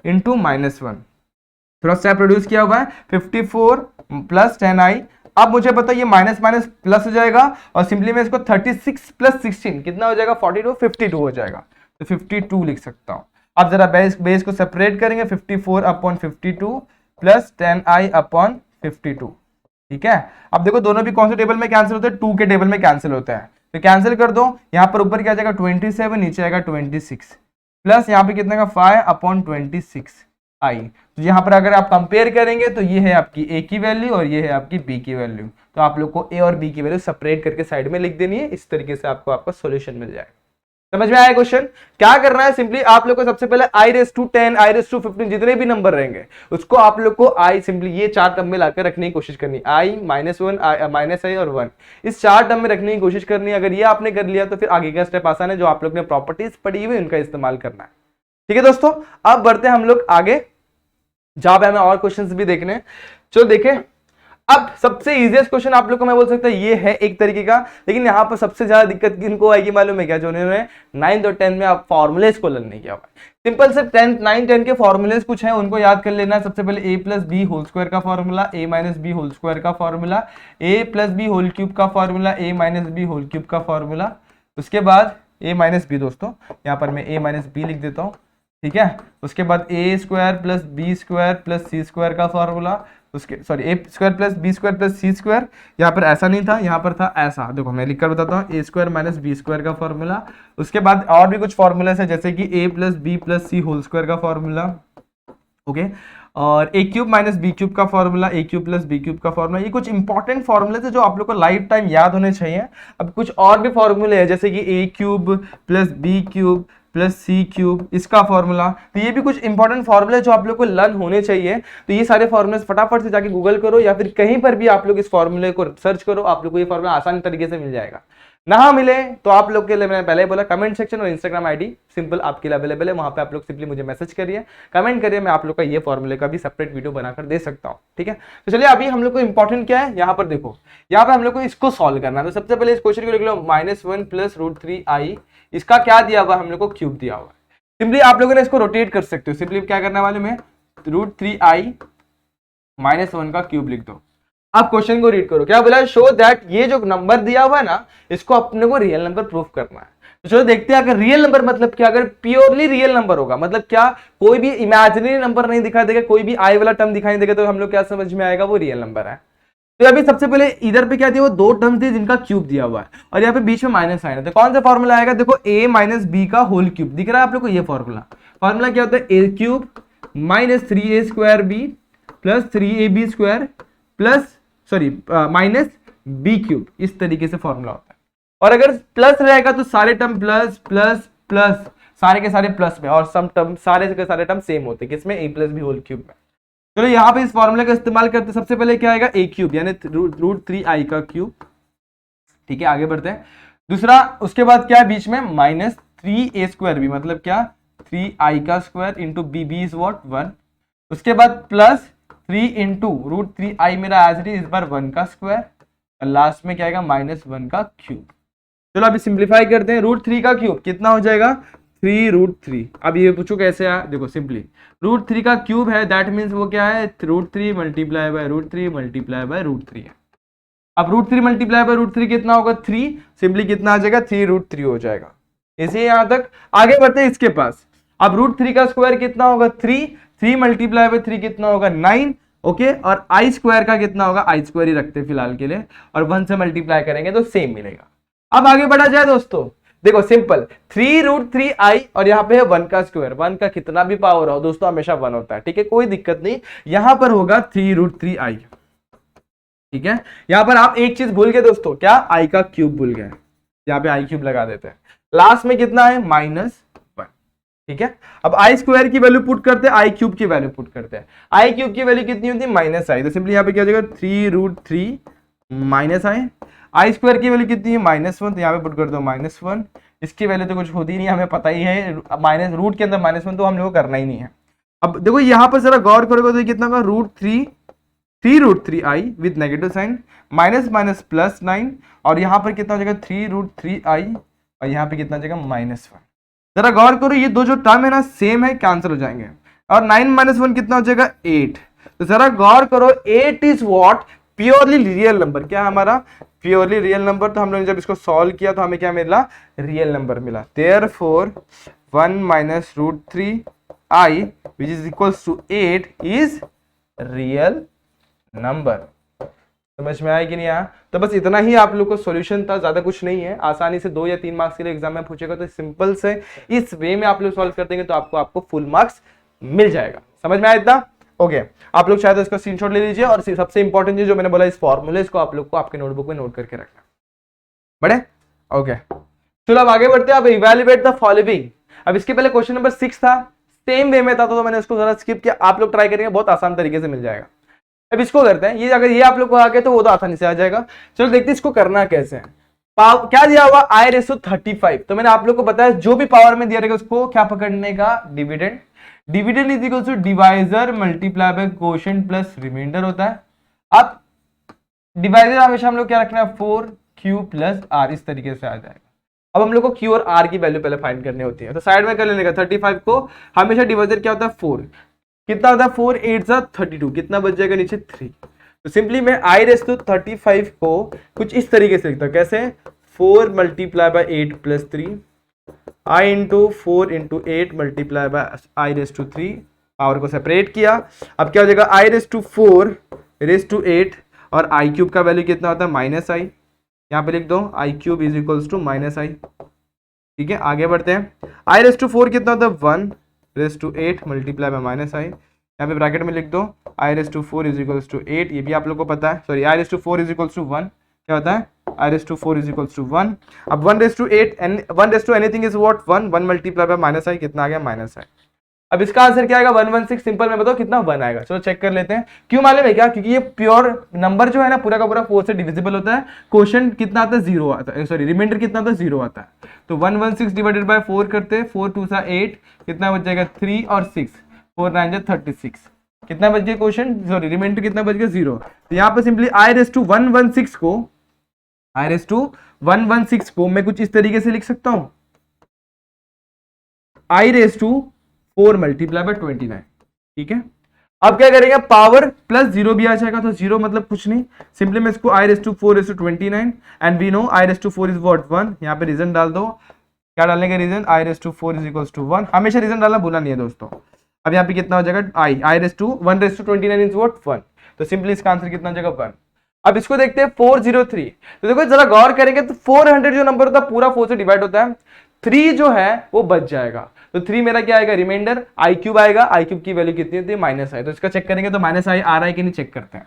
इंटू -1, थोड़ा स्टेप प्रोड्यूस किया हुआ है 54 + 10i। अब मुझे बताइए माइनस माइनस प्लस हो जाएगा और सिंपली मैं इसको 36 + 16 कितना हो जाएगा 42, 52 हो जाएगा, तो 52 लिख सकता हूं। अब जरा बेस को सेपरेट करेंगे, 54 अपॉन 52 प्लस 10i अपॉन 52, ठीक है। अब देखो दोनों भी कौन से टेबल में कैंसिल होते हैं, 2 के टेबल में कैंसिल होता है, तो कैंसिल कर दो। यहाँ पर ऊपर क्या जाएगा 27, नीचे आएगा 26 प्लस यहाँ पे कितना का 5 अपॉन 26 आई। तो यहाँ पर अगर आप कंपेयर करेंगे तो ये है आपकी ए की वैल्यू और ये है आपकी बी की वैल्यू, तो आप लोग को ए और बी की वैल्यू सेपरेट करके साइड में लिख देनी है, इस तरीके से आपको आपका सॉल्यूशन मिल जाएगा। समझ में आया क्वेश्चन, क्या करना है, सिंपली आप लोग को सबसे पहले i raise to 10, i raise to 15 जितने भी नंबर रहेंगे उसको आप लोग को i सिंपली ये 4 टर्म में लाकर रखने की कोशिश करनी, i -1 -i और 1, इस 4 टर्म में रखने की कोशिश करनी है। अगर ये आपने कर लिया तो फिर आगे का स्टेप आसान है, जो आप लोग ने प्रॉपर्टीज पढ़ी हुई उनका इस्तेमाल करना है, ठीक है दोस्तों। अब बढ़ते हैं हम लोग आगे, जहां पे हमें और क्वेश्चंस भी देखने हैं। चलो देखें, अब सबसे इजीएस्ट क्वेश्चन आप लोग को मैं बोल सकता हूं ये है एक तरीके का, लेकिन यहाँ पर सबसे ज्यादा दिक्कत किनको आएगी मालूम है क्या, जो उन्होंने 9th और 10th में आप फॉर्मुलेस को लर्न नहीं किया हुआ। सिंपल से 10th 9 10 के फॉर्मुलेस कुछ है, उनको याद कर लेना है। सबसे पहले a + b होल स्क्वायर का formula, a - b whole square का formula, a + b whole cube का formula, a - b whole cube का फॉर्मूला। उसके बाद a - b, दोस्तों यहाँ पर मैं a - b लिख देता हूँ, ठीक है। उसके बाद a² + b² + c² का फॉर्मूला, उसके सॉरी a² + b² + c², यहाँ पर ऐसा नहीं था, यहाँ पर था ऐसा, देखो मैं लिखकर बताता हूँ, a² - b² का फॉर्मूला। उसके बाद और भी कुछ फॉर्मूलास है, जैसे कि a + b + c whole square का फॉर्मूला, ओके, और a³ - b³ का फॉर्मूला, a³ + b³ का फॉर्मूला। ये कुछ इंपॉर्टेंट फॉर्मूले थे जो आप लोग को लाइफ टाइम याद होने चाहिए। अब कुछ और भी फॉर्मूले हैं, जैसे कि a³ + b³ + c³, इसका फॉर्मूला, तो ये भी कुछ इंपॉर्टेंट फॉर्मूले जो आप लोग को लर्न होने चाहिए। तो ये सारे फॉर्मूले फटाफट से जाके गूगल करो या फिर कहीं पर भी आप लोग इस फॉर्मूले को सर्च करो, आप लोग को ये फॉर्मूला आसान तरीके से मिल जाएगा। ना मिले तो आप लोग के लिए मैंने पहले ही बोला, कमेंट सेक्शन और इंस्टाग्राम आईडी सिंपल आपके लिए अवेलेबल है, वहां पे आप लोग सिंपली मुझे मैसेज करिए, कमेंट करिए, मैं आप लोग का ये फॉर्मूले का भी सेपरेट वीडियो बनाकर दे सकता हूं, ठीक है। तो चलिए अभी हम लोग को इंपॉर्टेंट क्या है, यहाँ पर देखो, यहाँ पर हम लोग को इसको सॉल्व करना है। तो सबसे पहले इस क्वेश्चन को लिख लो, -1 + √3i, इसका क्या दिया हुआ है, हम लोग को क्यूब दिया हुआ है। सिंपली आप लोगों ने इसको रोटेट कर सकते हो, सिंपली क्या करना वाले में √3i -1 का क्यूब लिख दो। आप क्वेश्चन को रीड करो, क्या बोला है, शो दैट ये जो नंबर दिया हुआ है ना, इसको अपने को रियल नंबर प्रूफ करना है। तो चलो देखते हैं अगर रियल नंबर मतलब क्या, अगर प्योरली रियल नंबर होगा मतलब क्या, कोई भी इमेजिनरी नंबर नहीं दिखाई देगा, कोई भी आई वाला टर्म दिखाई देगा, तो हम लोग क्या समझ में आएगा, वो रियल नंबर है। तो अभी सबसे पहले इधर पे क्या दिया, वो दो टर्म्स दिए जिनका क्यूब दिया हुआ है और यहाँ पे बीच में माइनस साइन है, तो कौन सा फॉर्मूला आएगा, देखो a माइनस बी का होल क्यूब दिख रहा है आप लोग को, ये फॉर्मूला क्या होता है, a cube minus 3a square b plus 3ab square plus minus b cube, इस तरीके से फॉर्मूला होता है। और अगर प्लस रहेगा तो सारे टर्म प्लस प्लस प्लस, सारे के सारे प्लस में, और सम टर्म सारे के सारे टर्म सेम होते हैं किसमें, a plus b whole cube में। चलो यहाँ पे इस फॉर्मूले का इस्तेमाल करते, सबसे पहले क्या आएगा, a क्यूब यानी √3i का क्यूब, ठीक है आगे बढ़ते हैं। दूसरा उसके बाद क्या है बीच में, माइनस 3a स्क्वायर बी मतलब क्या, 3i का square into b is what 1, उसके बाद प्लस 3 इंटू √3i मेरा एज इट इज इस बार 1 का स्क्वायर, और लास्ट में क्या आएगा -1 का क्यूब। चलो अभी सिंप्लीफाई करते हैं, √3 का क्यूब कितना हो जाएगा, 3√3। अब ये पूछो कैसे है, देखो सिंपली √3 का क्यूब है, दैट मीन्स वो क्या है, √3 मल्टीप्लाई बाय √3 मल्टीप्लाई बाय √3 है। अब √3 मल्टीप्लाई बाय √3 कितना होगा, 3, सिंपली कितना आ जाएगा, 3√3 हो जाएगा। इसे यहां तक आगे बढ़ते हैं इसके पास। अब √3 का स्क्वायर कितना होगा, 3 मल्टीप्लाई बाय 3 कितना होगा, 9, ओके। और आई स्क्वायर का कितना होगा, आई स्क्वायर ही रखते हैं फिलहाल के लिए, और 1 से मल्टीप्लाई करेंगे तो सेम मिलेगा। अब आगे बढ़ा जाए दोस्तों, देखो सिंपल 3√3i और यहाँ पे है 1 का स्क्वायर, 1 का कितना भी पावर हो दोस्तों हमेशा 1 होता है, ठीक है कोई दिक्कत नहीं। यहां पर होगा 3√3i, ठीक है। यहां पर आप एक चीज भूल गए दोस्तों, क्या, i का क्यूब भूल गए, यहाँ पे i क्यूब लगा देते हैं। लास्ट में कितना है, -1, ठीक है। अब आई स्क्वायर की वैल्यू पुट करते हैं, आई क्यूब की वैल्यू पुट करते हैं। आई क्यूब की वैल्यू कितनी होती है, -i, तो सिंपली यहाँ पे क्या हो जाएगा, 3√3 -i। आई स्क्वायर की वैल्यू कितनी है, -1, तो यहाँ पे पुट कर दो -1। इसकी वैल्यू तो कुछ होती नहीं, हमें पता ही है, माइनस रूट के अंदर -1 तो हम लोग को करना ही नहीं है। अब देखो यहाँ पर जरा गौर करोगे तो कितना होगा, √3i with negative sign, minus plus 9, और यहाँ पर कितना हो जाएगा 3√3i, और यहाँ पे कितना हो जाएगा -1। जरा गौर करो ये दो जो टर्म है ना सेम है, कैंसिल हो जाएंगे, और 9 - 1 कितना हो जाएगा 8। तो जरा गौर करो 8 is what, purely real number, क्या हमारा प्योरली रियल नंबर। तो हम लोगों ने जब इसको सॉल्व किया तो हमें क्या मिला, रियल नंबर मिला। Therefore 1 - √3i which is equals to 8 is real number. समझ में आया कि नहीं आया, तो बस इतना ही आप लोग को सॉल्यूशन था, ज्यादा कुछ नहीं है। आसानी से 2 या 3 मार्क्स के लिए एग्जाम में पूछेगा तो सिंपल से इस वे में आप लोग सॉल्व कर देंगे तो आपको फुल मार्क्स मिल जाएगा। समझ में आया इतना, ओके। आप लोग शायद इसका स्क्रीनशॉट ले लीजिए, और सबसे इंपॉर्टेंट चीज जो मैंने बोला, इस फॉर्मूले को आप लोग को आपके नोटबुक में नोट करके रखना, बड़े ओके। चलो अब आगे बढ़ते हैं। अब इवैल्यूएट द फॉलोइंग। अब इसके पहले क्वेश्चन नंबर 6 था, सेम वे में था, तो मैंने उसको जरा स्किप किया। आप लोग ट्राई करेंगे, बहुत आसान तरीके से मिल जाएगा। अब इसको करते हैं, ये अगर ये आप लोग को आ गया तो वो तो आसानी से आ जाएगा। चलो देखते हैं इसको करना कैसे है। क्या दिया हुआ, i⁻35। तो मैंने आप लोग को बताया जो भी पावर में दिया रहेगा उसको क्या पकड़ने का, dividend. Dividend is equal to divisor multiply by quotient plus remainder होता है। अब डिवाइजर हमेशा हम लोग क्या रखना है, 4q + r, इस तरीके से आ जाएगा। अब हम लोग को q और r की वैल्यू पहले फाइंड करनी होती है, तो साइड में कर लेने का 35 को हमेशा डिवाइजर क्या होता है 4, कितना होता है 4 8 32, कितना बच जाएगा नीचे 3। तो सिंपली मैं i⁻35 को कुछ इस तरीके से लिखता हूं, कैसे, 4 × 8 + 3 i × 4 × 8 multiply by i⁻3, power को सेपरेट किया। अब क्या हो जाएगा, i⁻4 और i क्यूब का वैल्यू कितना होता है, -i, यहाँ पे लिख दो i cube is equals to -i, ठीक है। आगे बढ़ते हैं, i⁻4 कितना होता है 1�8 मल्टीप्लाई बाय -i, यहाँ पे ब्रैकेट में लिख दो i⁻4 इज इक्वल्स टू 8, ये भी आप लोग को पता है, sorry i⁻4 is equals to 1, क्या होता है i⁻4 इज इक्वल्स टू 1। अब 1�8 1 anything is what 1 multiply bye -i, कितना आ गया -i। अब इसका आंसर क्या आएगा 116, सिंपल में बताओ कितना 1 आएगा। चलो चेक कर लेते हैं, क्यों मालूम है क्या, क्योंकि ये प्योर नंबर जो है ना पूरा का पूरा 4 से डिविजिबल होता है। क्वोशिएंट कितना आता है 0 आता है, सॉरी रिमाइंडर कितना आता है 0 आता है। तो 116 डिवाइडेड बाय 4 करते हैं, 4 2 8, कितना बच जाएगा 3 और 6, 4 9 36, कितना बच गया क्वोशिएंट, सॉरी रिमाइंडर कितना बच गया 0। तो यहाँ पे सिंपली i⁻116 को मैं कुछ इस तरीके से लिख सकता हूं, i⁻4 मल्टीप्लाई बाय 29, ठीक है। अब क्या करेंगे, पावर प्लस 0 भी आ जाएगा, तो 0 मतलब कुछ नहीं, सिंपली मैं इसको i⁻4 29 and we know i⁻4 is what 1, यहाँ पे रीजन डाल दो, क्या डालने का reason, i raise to 4 is equals to 1, हमेशा रीजन डालना भूलना नहीं है दोस्तों। अब यहाँ पे कितना हो जाएगा, i raise to 1 raise to 29 is what 1, तो सिंपली इसका आंसर कितना हो जाएगा 1। अब इसको देखते हैं 403, तो देखो जरा गौर करेंगे तो 400 जो नंबर होता है पूरा 4 से डिवाइड होता है, 3 जो है वो बच जाएगा, तो 3 मेरा क्या आएगा, रिमाइंडर आई क्यूब आएगा, आई क्यूब की वैल्यू कितनी होती है माइनस आई, तो इसका चेक करेंगे तो माइनस आई आ रहा है कि नहीं चेक करते हैं।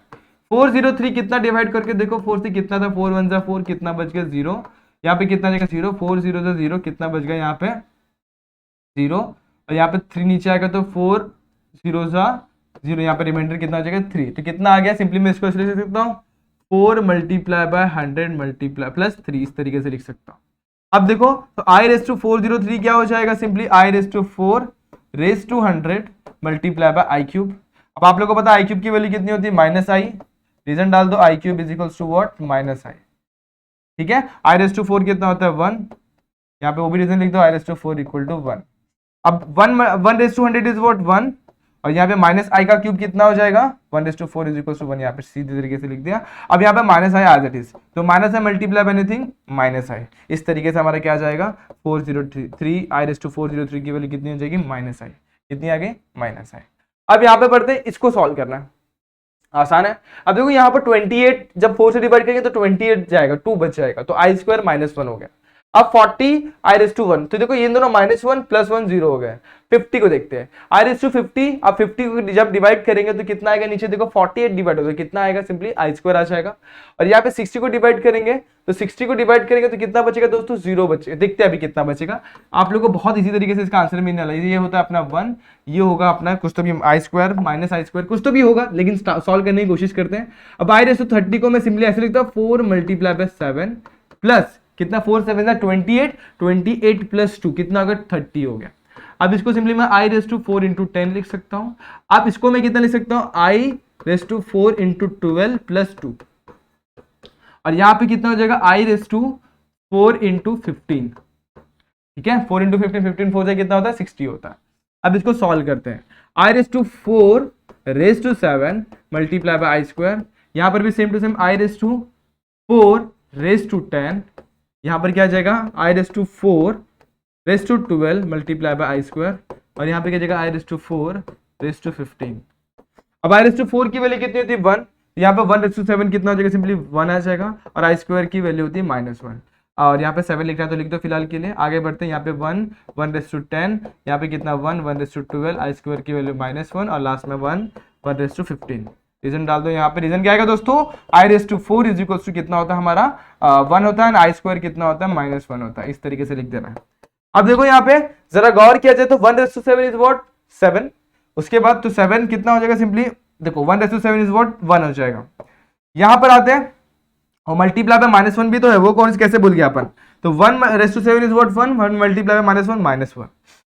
403 कितना डिवाइड करके देखो, 4 से कितना था, 4 1 4 कितना बच गया 0, यहाँ पे कितना जाएगा 0, 4 0 0 कितना बच गया यहाँ पे 0, और यहाँ पे 3 नीचे आएगा तो 4 0 0, यहाँ पे रिमाइंडर कितना हो जाएगा 3, तो कितना आ गया, सिंपली मैं इसको ऐसे लिख सकता हूँ 4 मल्टीप्लाई बाय 100 मल्टीप्लाई प्लस 3, इस तरीके से लिख सकता हूँ। अब देखो तो आई रेस टू 403 क्या हो जाएगा, simply i raise to 4 raise to 100 multiply by i cube. अब आप लोगों को पता है आई क्यूब की वैल्यू कितनी होती है माइनस आई, रीजन डाल दो, i cube is equals to what minus i, ठीक है। आई रेस टू 4 कितना होता है 1, यहाँ पे वो भी रीजन लिख दो, आई रेस टू 4 इक्वल टू 1। अब 1 रेस टू 100 इज व्हाट 1, और यहाँ पे माइनस आई का क्यूब कितना हो जाएगा 1 raise to 4 is equal to 1, यहाँ पे सीधे तरीके से लिख दिया। अब यहाँ पे minus i as it is, तो minus i multiply by anything minus i, इस तरीके से हमारा क्या आ जाएगा 403, आई रेस टू 403 की वैल्यू कितनी हो जाएगी माइनस आई, कितनी आ गई माइनस आई। अब यहाँ पे पढ़ते हैं, इसको सॉल्व करना है, आसान है। अब देखो यहाँ पर 28 जब 4 से डिवाइड करेंगे तो 28 जाएगा, 2 बच जाएगा, तो आई स्क्वायर माइनस 1 हो गया। अब 40 आई रेस टू 1, तो देखो ये दोनों माइनस 1 प्लस 1 0 हो गए। 50 को देखते हैं, आई रेस टू 50, अब 50 को जब डिवाइड करेंगे तो कितना आएगा, नीचे देखो 48 डिवाइड होगा, कितना आएगा, सिंपली आई स्क्वायर आ जाएगा। और यहाँ पे 60 को डिवाइड करेंगे तो 60 को डिवाइड करेंगे तो कितना बचेगा दोस्तों 0 बचेगा, देखते हैं अभी कितना बचेगा। आप लोगों को बहुत इजी तरीके से इसका आंसर मिलने वाला है, ये होता है अपना 1, ये होगा अपना कुछ तो भी आई स्क्वायर माइनस आई स्क्वायर कुछ तो भी होगा, लेकिन सॉल्व करने की कोशिश करते हैं। अब आई रेस टू 30 को मैं सिंपली ऐसे लिखता हूँ 4 मल्टीप्लाई बाय 7 प्लस कितना 4 7 28, 28 प्लस 2 कितना होगा 30 हो गया। अब इसको सिंपली मैं आई रेस टू 4 इंटू 10 लिख सकता हूं। अब इसको मैं कितना लिख सकता हूं, आई रेस टू 4 इंटू 12 प्लस 2, और यहां पे कितना हो जाएगा आई रेस टू 4 इंटू 15, ठीक है 4 इंटू 15, 15 4 से कितना होता है 60 होता है। अब इसको सॉल्व करते हैं, i raise to 4 raise to 7 multiply by i square, यहां पर भी same to same i raise to 4 raise to 10, यहां पर क्या आ जाएगा i raise to 4 raise to 12 multiply by i square, और यहाँ पे क्या जाएगा i raise to 4 raise to 15। अब आई रेस टू 4 की वैल्यू कितनी होती है 1, यहाँ पे 1 रेस टू 7 कितना हो जाएगा, सिंपली 1 आ जाएगा, और आई स्क्वायर की वैल्यू होती है -1, और यहाँ पे 7 लिखना है तो लिख दो फिलहाल के लिए। आगे बढ़ते हैं, यहाँ पे 1 रेस टू 10, यहाँ पे कितना 1 रेस टू 12, आई स्क्वायर की वैल्यू -1, और लास्ट में 1 रेस टू 15। रीजन डाल दो, यहाँ पे रीजन क्या आएगा दोस्तों, i raise to 4 is equal to कितना होता है हमारा 1 होता है, आई स्क्वायर कितना होता है -1 होता है, इस तरीके से लिख देना है। अब देखो यहाँ पे जरा गौर किया जाए तो 1 रेस टू 7 इज व्हाट 7, उसके बाद तो 7 कितना हो जाएगा, सिंपली देखो 1 रेस टू 7 इज व्हाट 1 हो जाएगा। यहाँ पर आते हैं और मल्टीप्लाई बाय -1 भी तो है, वो कौन कैसे भूल गया अपन, तो 1 raise to 7 is what 1 multiply by -1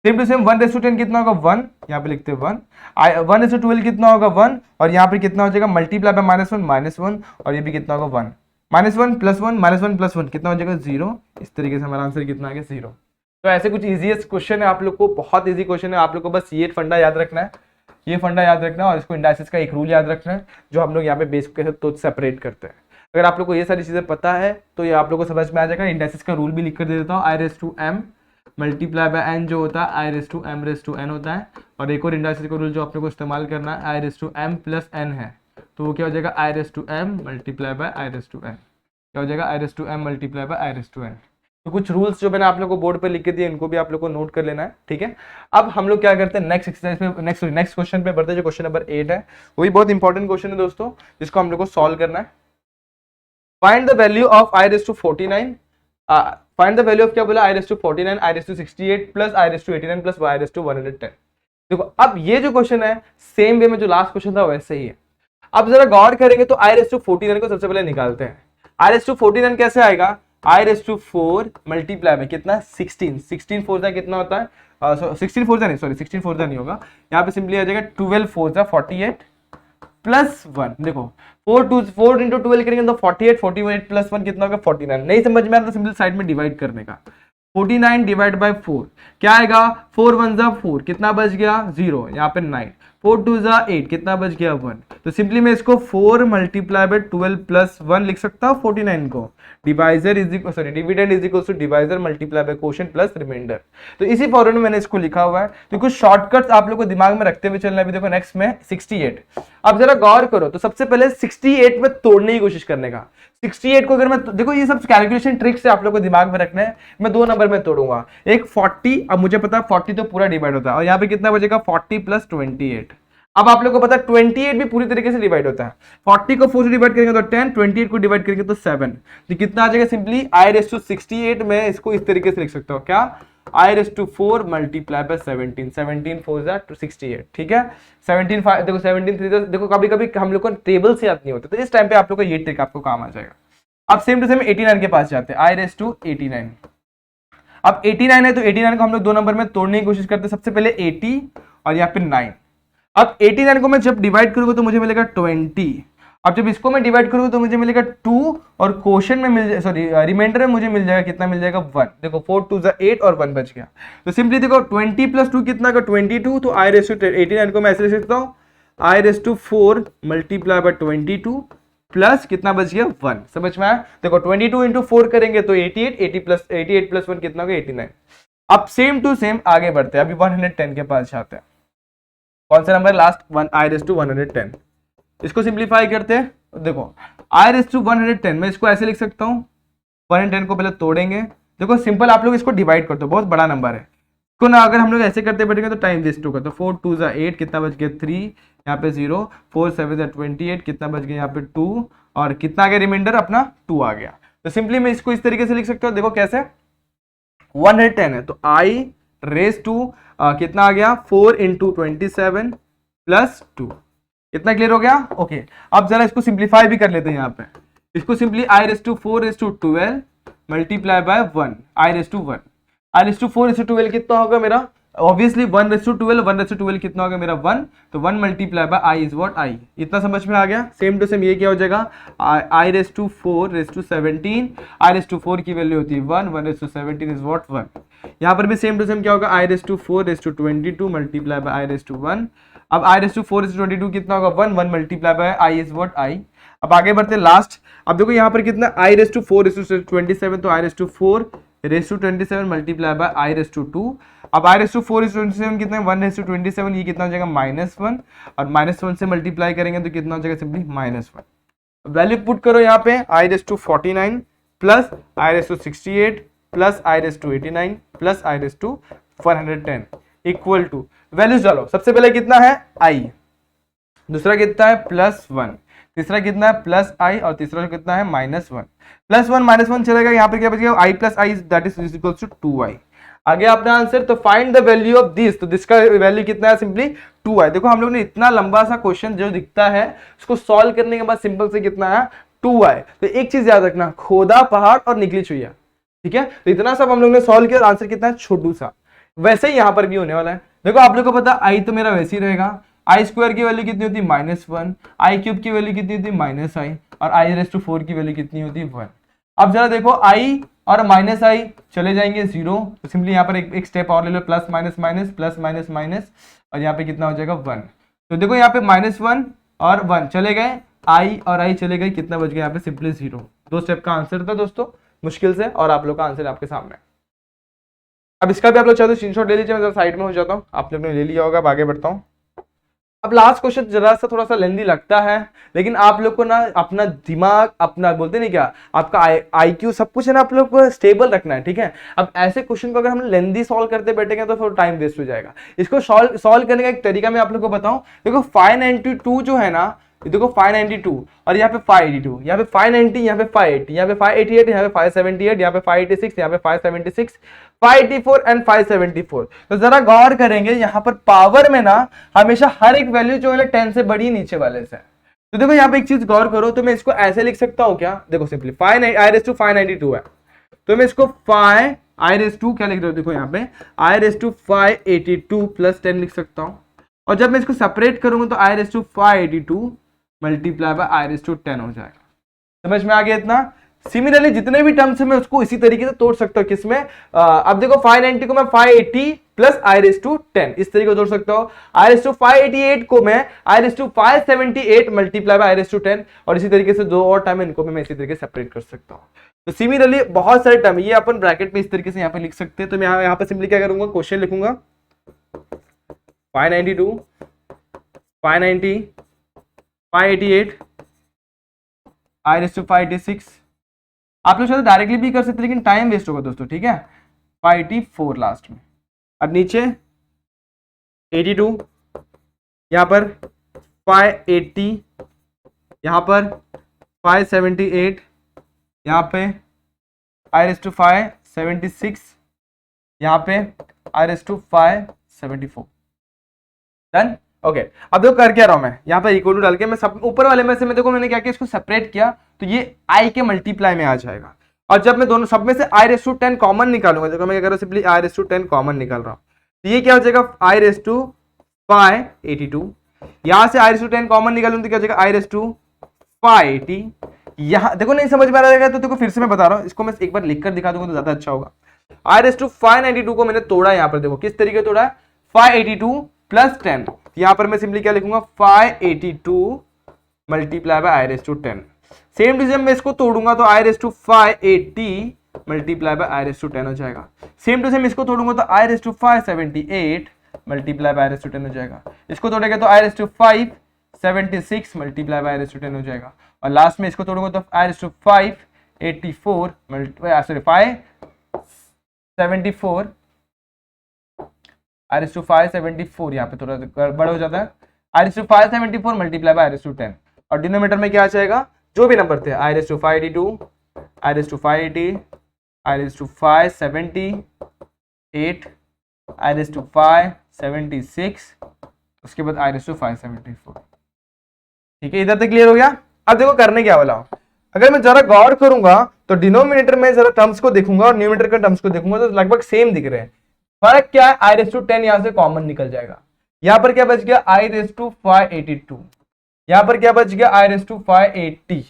same to same 1 raise to 10 कितना होगा 1, यहाँ पे लिखते हैं 1 रेस टू 12 कितना होगा 1, और यहाँ पे कितना हो जाएगा मल्टीप्लाई बाय -1, और ये भी कितना होगा 1 -1 प्लस 1 -1 प्लस 1 कितना हो जाएगा 0, इस तरीके से हमारा आंसर कितना आ गया 0। तो ऐसे कुछ इजीएस्ट क्वेश्चन है, आप लोग को बहुत इजी क्वेश्चन है, आप लोग को बस ये फंडा याद रखना है, ये फंडा याद रखना है, और इसको इंडाइसिस का एक रूल याद रखना है जो हम लोग यहाँ पे बेस के साथ तो सेपरेट करते हैं। अगर आप लोग को ये सारी चीजें पता है तो ये आप लोग को समझ में आ जाएगा। इंडाइसिस का रूल भी लिख कर दे देता हूँ, i raise to m multiply by n जो होता है i raise to m raise to n होता है, और एक और इंडाइसिस का रूल जो आप लोग को इस्तेमाल करना है i raise to m plus n है, तो वो क्या हो जाएगा i raise to m multiply by i raise to n, क्या हो जाएगा i raise to m multiply by i raise to n। तो कुछ रूल्स जो मैंने आप लोगों को बोर्ड पे लिख के दिए इनको भी आप लोग को नोट कर लेना है, ठीक है। अब हम लोग क्या करते हैं नेक्स्ट एक्सरसाइज पे, नेक्स्ट क्वेश्चन पे बढ़ते हैं, जो क्वेश्चन नंबर 8 है, वही बहुत इंपॉर्टेंट क्वेश्चन है दोस्तों, जिसको हम लोग को सॉल्व करना है। Find the value of i raise to 49, find the value of क्या बोला i raise to 49, i raise to 68 plus i raise to 89 plus i raise to 110। देखो अब ये जो क्वेश्चन है सेम वे में जो लास्ट क्वेश्चन था वैसे ही है। अब जरा गौर करेंगे तो आई रेस टू 49 को सबसे पहले निकालते हैं। आई रेस टू 49 कैसे आएगा, आई रेस टू 4 मल्टीप्लाई में कितना 16, 16 4 जा कितना होता है 16 4 जा नहीं, सॉरी 16 4 जा नहीं होगा, यहाँ पे सिंपली आ जाएगा 12 4 जा 48 प्लस 1। देखो 4 इंटू 12 करेंगे तो 48, 48 प्लस 1 कितना होगा 49। नहीं समझ में आ रहा तो सिंपल साइड में डिवाइड करने का, 49 डिवाइड बाय 4 क्या आएगा 4 1 जा 4 कितना बच गया 0, यहाँ पे 9, 4 2 जा 8 कितना बच गया 1, तो सिंपली मैं इसको 4 मल्टीप्लाई बाय 12 प्लस 1 लिख सकता हूँ 49 को। Divisor is equal sorry dividend is equal to divisor multiply by quotient plus remainder. तो इसी फॉर्मूले में मैंने इसको लिखा हुआ है। तो कुछ शॉर्टकट्स आप लोग को दिमाग में रखते हुए चलना है। अभी देखो नेक्स्ट में 68। अब जरा गौर करो, तो सबसे पहले 68 में तोड़ने की कोशिश करने का। 68 को अगर मैं देखो, ये सब कैलकुलेशन ट्रिक्स से आप लोग को दिमाग में रखना है। मैं 2 नंबर में तोड़ूंगा। एक 40, अब मुझे पता है 40 तो पूरा डिवाइड होता है, और यहाँ पे कितना बचेगा 40 प्लस 28। अब आप लोग को पता है 28 भी पूरी तरीके से डिवाइड होता है। 40 को 4 से डिवाइड करेंगे तो 10, 28 को डिवाइड करेंगे तो 7। तो कितना आ जाएगा सिंपली i/68 में इसको इस तरीके से लिख सकता हूँ क्या, i/4 मल्टीप्लाई बाय 17, 17 4 जा 68। ठीक है, 17 5 देखो 17 3 देखो, कभी कभी हम लोग को टेबल से याद नहीं होता, तो इस टाइम पे आप लोग को ये ट्रिक आपको काम आ जाएगा। अब सेम टू सेम 89 के पास जाते हैं, i/89। अब 89 है तो 89 को हम लोग 2 नंबर में तोड़ने की कोशिश करते हैं। सबसे पहले 80 और यहाँ पे 9। अब 89 को मैं जब डिवाइड करूंगा तो मुझे मिलेगा 20। अब जब इसको मैं डिवाइड करूंगा तो मुझे मिलेगा 2, और क्वोशिएंट में मिल सॉरी रिमाइंडर में मुझे मिल जाएगा कितना, मिल जाएगा 1। देखो 4 2 8 और 1 बच गया। तो सिंपली देखो 20 प्लस 2 कितना का 22। तो i/89 को मैं ऐसे लिख सकता हूँ i/4 मल्टीप्लाई बाय 22 प्लस कितना बच गया 1। समझ में आया? देखो 22 इंटू 4 करेंगे तो 88, 88 प्लस 1 कितना होगा 89। अब सेम टू सेम आगे बढ़ते हैं। अभी 110 के पास जाते हैं। कौन सा नंबर लास्ट, i/110। इसको सिंप्लीफाई करते हैं। देखो i/110 मैं इसको ऐसे लिख सकता हूँ, 110 को पहले तोड़ेंगे। देखो सिंपल, आप लोग इसको डिवाइड करते हो, बहुत बड़ा नंबर है। इसको ना अगर हम लोग ऐसे करते बैठेंगे तो टाइम वेस्ट होगा। तो 4 2 8 कितना बच गया 3, यहाँ पे 0, 4 7 28 कितना बच गया यहाँ पे 2, और कितना आ गया रिमाइंडर अपना 2 आ गया। तो सिंपली मैं इसको इस तरीके से लिख सकता हूँ। देखो कैसे, 110 है तो i/2 कितना आ गया 4 इंटू 27 प्लस 2। कितना क्लियर हो गया? ओके। अब जरा इसको सिंप्लीफाई भी कर लेते हैं। यहाँ पे इसको simply i/4/12 multiply by 1, i/1 i/4/12 कितना होगा मेरा, ऑब्वियसली 1/12, 1/12 कितना होगा मेरा 1। तो 1 multiply bye i is what i। इतना समझ में आ गया? सेम टू सेम ये क्या हो जाएगा, i/4/17, i/4 की वैल्यू होती है 1, 1/17 इज व्हाट 1। यहाँ पर भी सेम टू सेम क्या होगा, i/4/22 मल्टीप्लाई बाय i/1। अब i/4/22 कितना होगा 1, 1 multiply bye i is what i। अब आगे बढ़ते लास्ट। अब देखो यहाँ पर कितना i/4/27, तो i/4/27 मल्टीप्लाई बाय i/2। अब i/4/27 कितना है 1/27, ये कितना हो जाएगा -1, और -1 से मल्टीप्लाई करेंगे तो कितना हो जाएगा सिंपली -1। वैल्यू पुट करो यहाँ पे i/49 plus i/68 plus i/89 plus i/110 equal to values डालो। सबसे पहले कितना है i, दूसरा कितना है +1, तीसरा कितना है +i, और तीसरा कितना है -1। +1 -1 चलेगा, यहाँ पे क्या बचेगा i plus i that is equal to 2i। आगे अपना आंसर, तो find the value of this, तो दिस का वैल्यू कितना है सिंपली 2i। देखो हम लोग ने इतना लंबा सा क्वेश्चन जो दिखता है उसको सॉल्व करने के बाद सिंपल से कितना है 2i। तो एक चीज याद रखना, खोदा पहाड़ और निकली चुईया। ठीक है, तो इतना सब हम लोग ने सॉल्व किया, आंसर कितना है छोटू सा। वैसे ही यहाँ पर भी होने वाला है। देखो आप लोग को पता i तो मेरा वैसे ही रहेगा, i² की वैल्यू कितनी होती है -1, i³ की वैल्यू कितनी होती है -i, और i/4 की वैल्यू कितनी होती है 1। अब जरा देखो i और -i चले जाएंगे 0, तो सिंपली यहाँ पर एक स्टेप और ले लो, plus minus minus plus minus minus, और यहाँ पे कितना हो जाएगा 1। तो देखो यहाँ पे -1 और 1 चले गए, i और i चले गए, कितना बच गया यहाँ पे सिंपली 0। 2 स्टेप का आंसर था दोस्तों, मुश्किल से, और आप लोग का आंसर आपके सामने। अब इसका भी आप लोग चाहते हो स्क्रीनशॉट ले लीजिए, मैं साइड में हो जाता हूँ, आप लोग ने ले लिया होगा। अब आगे बढ़ता हूँ। अब लास्ट क्वेश्चन जरा सा थोड़ा सा लेंदी लगता है, लेकिन आप लोग को ना अपना दिमाग, अपना बोलते नहीं क्या, आपका IQ सब कुछ है ना, आप लोग को स्टेबल रखना है। ठीक है, अब ऐसे क्वेश्चन को अगर हम लेंदी सॉल्व करते बैठेंगे तो फिर टाइम वेस्ट हो जाएगा। इसको सॉल्व करने का एक तरीका मैं आप लोग को बताऊं। देखो 592 जो है ना, देखो 592 और यहाँ पे 582, यहाँ पे 590, यहाँ पे 580, यहाँ पे 588, यहाँ पे 578, यहाँ पे 586, यहाँ पे 576, 584 एंड 574। तो जरा गौर करेंगे, यहाँ पर पावर में ना हमेशा हर एक वैल्यू जो है 10 से बड़ी नीचे वाले से। तो देखो यहाँ पे एक चीज गौर करो, तो मैं इसको ऐसे लिख सकता हूँ क्या, देखो सिंपली i/592 है, तो मैं इसको i/2 क्या लिख रहा हूँ, देखो यहाँ पे i/582 प्लस 10 लिख सकता हूँ। और जब मैं इसको सेपरेट करूंगा तो i/582 मल्टीप्लाई बाय i/10 हो जाएगा। समझ में आ गया इतना? सिमिलरली जितने भी टर्म्स है मैं उसको इसी तरीके से तोड़ सकता हूँ किसमें, अब देखो 590 को मैं 580 प्लस i/10 इस तरीके से तोड़ सकता हूँ। i/588 को मैं i/578 मल्टीप्लाई बाय i/10 और इसी तरीके से दो और टर्म इनको भी मैं इसी तरीके से सेपरेट कर सकता हूँ। तो सिमिलरली बहुत सारे टर्म ये अपन ब्रैकेट में इस तरीके से यहाँ पे लिख सकते हैं। तो मैं यहाँ पे सिंपली क्या करूंगा, क्वेश्चन लिखूंगा 592 590 588 i/586। आप लोग शायद डायरेक्टली भी कर सकते लेकिन टाइम वेस्ट होगा दोस्तों, ठीक है। 584 लास्ट में, अब नीचे 82, यहां पर 580, यहां पर 578, यहां पे i/576, यहां पे i/574। Done, okay. अब देखो कर क्या रहा हूं मैं, यहाँ पे इक्वल टू डाल के मैं सब ऊपर वाले में से मैं देखो मैंने क्या किया, इसको सेपरेट किया तो ये i के मल्टीप्लाई में आ जाएगा। और जब मैं दोनों सब में से i/10 कॉमन निकालूंगा, देखो मैं क्या कर रहा हूं, सिंपली i/10 कॉमन निकाल रहा हूं, तो ये क्या हो जाएगा i/582। यहां से i/10 कॉमन निकालूंगा तो क्या हो जाएगा i/580। यहां देखो नहीं समझ में आ रहा है तो देखो फिर से मैं बता रहा हूं, इसको मैं एक बार लिख कर दिखा दूंगा तो ज्यादा अच्छा होगा। i/592 को मैंने तोड़ा, यहाँ पर देखो किस तरीके तोड़ा है, 582 प्लस 10, यहां पर मैं सिंपली क्या लिखूंगा 582 multiply by i/10। Same to same मैं इसको तोड़ूंगा तो i/580 मल्टीप्लाई बाय i/10 हो जाएगा। सेम टू सेम इसको तोड़ूंगा तो i/578 मल्टीप्लाई बाय i/10 हो जाएगा। इसको तोड़ेगा तो i/576 मल्टीप्लाई बाय i/10 हो जाएगा। और लास्ट में इसको तोड़ूंगा तो i/584 574 i/574 यहाँ पे थोड़ा गड़बड़ हो जाता है, i/574 मल्टीप्लाई बाय i/10। और डिनोमिनेटर में क्या आ जाएगा, जो भी नंबर थे i/582, i/580, i/578, i/576, उसके बाद i/574। ठीक है, इधर तक क्लियर हो गया। अब देखो करने क्या वाला हूं, अगर मैं जरा गौर करूंगा तो डिनोमिनेटर में जरा टर्म्स को देखूंगा और न्यूमरेटर के टर्म्स को देखूंगा तो लगभग सेम दिख रहे हैं। फर्क क्या है, i/10 यहां से कॉमन निकल जाएगा। यहां पर क्या बच गया i/582, यहां पर क्या बच गया i/580,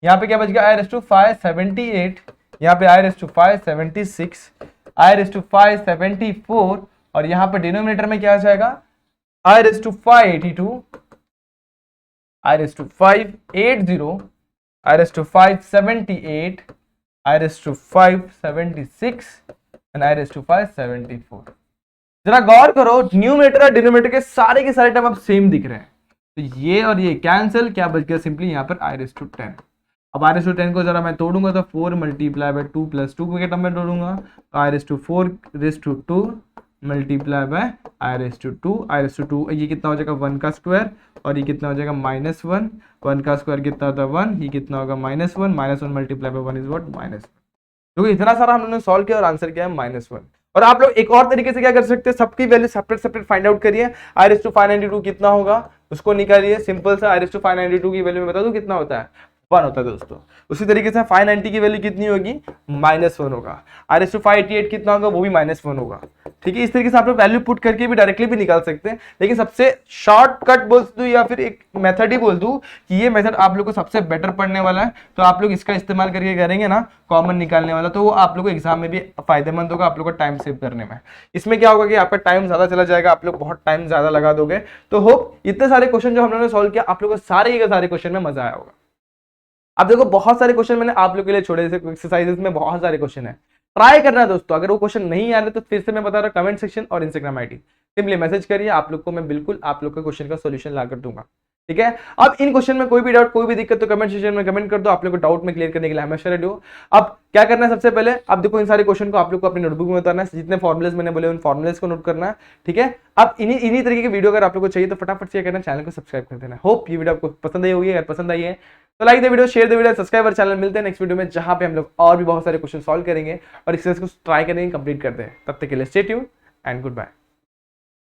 यहां पे क्या बच गया i/578, यहां पे i/576, i/574 और यहां पर डिनोमिनेटर में क्या आ जाएगा i/582, i/580, i/578, i/576 and i/574। जरा गौर करो, न्यूमरेटर और डिनोमिनेटर के सारे टर्म अब सेम दिख रहे हैं, तो ये और ये कैंसिल, क्या बच गया सिंपली यहाँ पर i/10। अब i/10 को जरा मैं तोड़ूंगा तो 4 मल्टीप्लाई बाय 2 प्लस 2 के टर्म में तोड़ूंगा तो i/4 मल्टीप्लाई बाय i/2 ये कितना हो जाएगा 1 का स्क्वायर और ये कितना हो जाएगा -1, 1 का स्क्वायर कितना होता है 1, ये कितना होगा -1 मल्टीप्लाई बाय 1 इज व्हाट -1। क्योंकि इतना सारा हम लोगों ने सॉल्व किया और आंसर किया है -1। और आप लोग एक और तरीके से क्या कर सकते हैं, सबकी वैल्यू सेपरेट फाइंड आउट करिए। i/592 कितना होगा उसको निकालिए, सिंपल सा i/592 की वैल्यू में बता दूं कितना होता है 1 होता है दोस्तों। उसी तरीके से 590 की वैल्यू कितनी होगी -1 होगा, i/588 कितना होगा वो भी -1 होगा। ठीक है, इस तरीके से आप लोग वैल्यू पुट करके भी डायरेक्टली भी निकाल सकते हैं, लेकिन सबसे शॉर्टकट बोल दूं या फिर एक मेथड ही बोल दूं कि ये मेथड आप लोग को सबसे बेटर पड़ने वाला है, तो आप लोग इसका इस्तेमाल करके करेंगे ना कॉमन निकालने वाला, तो वो आप लोग को एग्जाम में भी फायदेमंद होगा, आप लोग का टाइम सेव करने में। इसमें क्या होगा कि आपका टाइम ज्यादा चला जाएगा, आप लोग बहुत टाइम ज्यादा लगा दोगे। तो होप इतने सारे क्वेश्चन जो हम लोगों ने सॉल्व किया आप लोग को सारे क्वेश्चन में मजा आया होगा। अब देखो बहुत सारे क्वेश्चन मैंने आप लोगों के लिए छोड़े, जैसे एक्सरसाइजेस में बहुत सारे क्वेश्चन है, ट्राई करना है दोस्तों। अगर वो क्वेश्चन नहीं आ रहे तो फिर से मैं बता रहा हूँ, कमेंट सेक्शन और इंस्टाग्राम आईडी सिंपली मैसेज करिए, आप लोग को मैं बिल्कुल आप लोग के क्वेश्चन का सॉल्यूशन ला कर दूंगा। ठीक है, अब इन क्वेश्चन में कोई भी डाउट कोई भी दिक्कत तो कमेंट सेक्शन में कमेंट कर दो, आप लोग को डाउट में क्लियर करने के लिए हमेशा रेडी हो। अब क्या करना है, सबसे पहले अब देखो इन सारे क्वेश्चन को आप लोग को अपनी नोटबुक में उतारना है, जितने फॉर्मुलेस मैंने बोले उन फॉर्मुलेस को नोट करना है। ठीक है, अब इन्हीं तरीके की वीडियो अगर आप लोग को चाहिए तो फटाफट से करना, चैनल को सब्सक्राइब कर देना। होप ये वीडियो आपको पसंद आई होगी, अगर पसंद आई है तो like the video, share the video, subscribe channel. मिलते हैं नेक्स्ट वीडियो में जहां पे हम लोग और भी बहुत सारे क्वेश्चन सॉल्व करेंगे और एक्सरसाइज को ट्राई करेंगे, कंप्लीट करते हैं। तब तक के लिए stay tuned and good bye.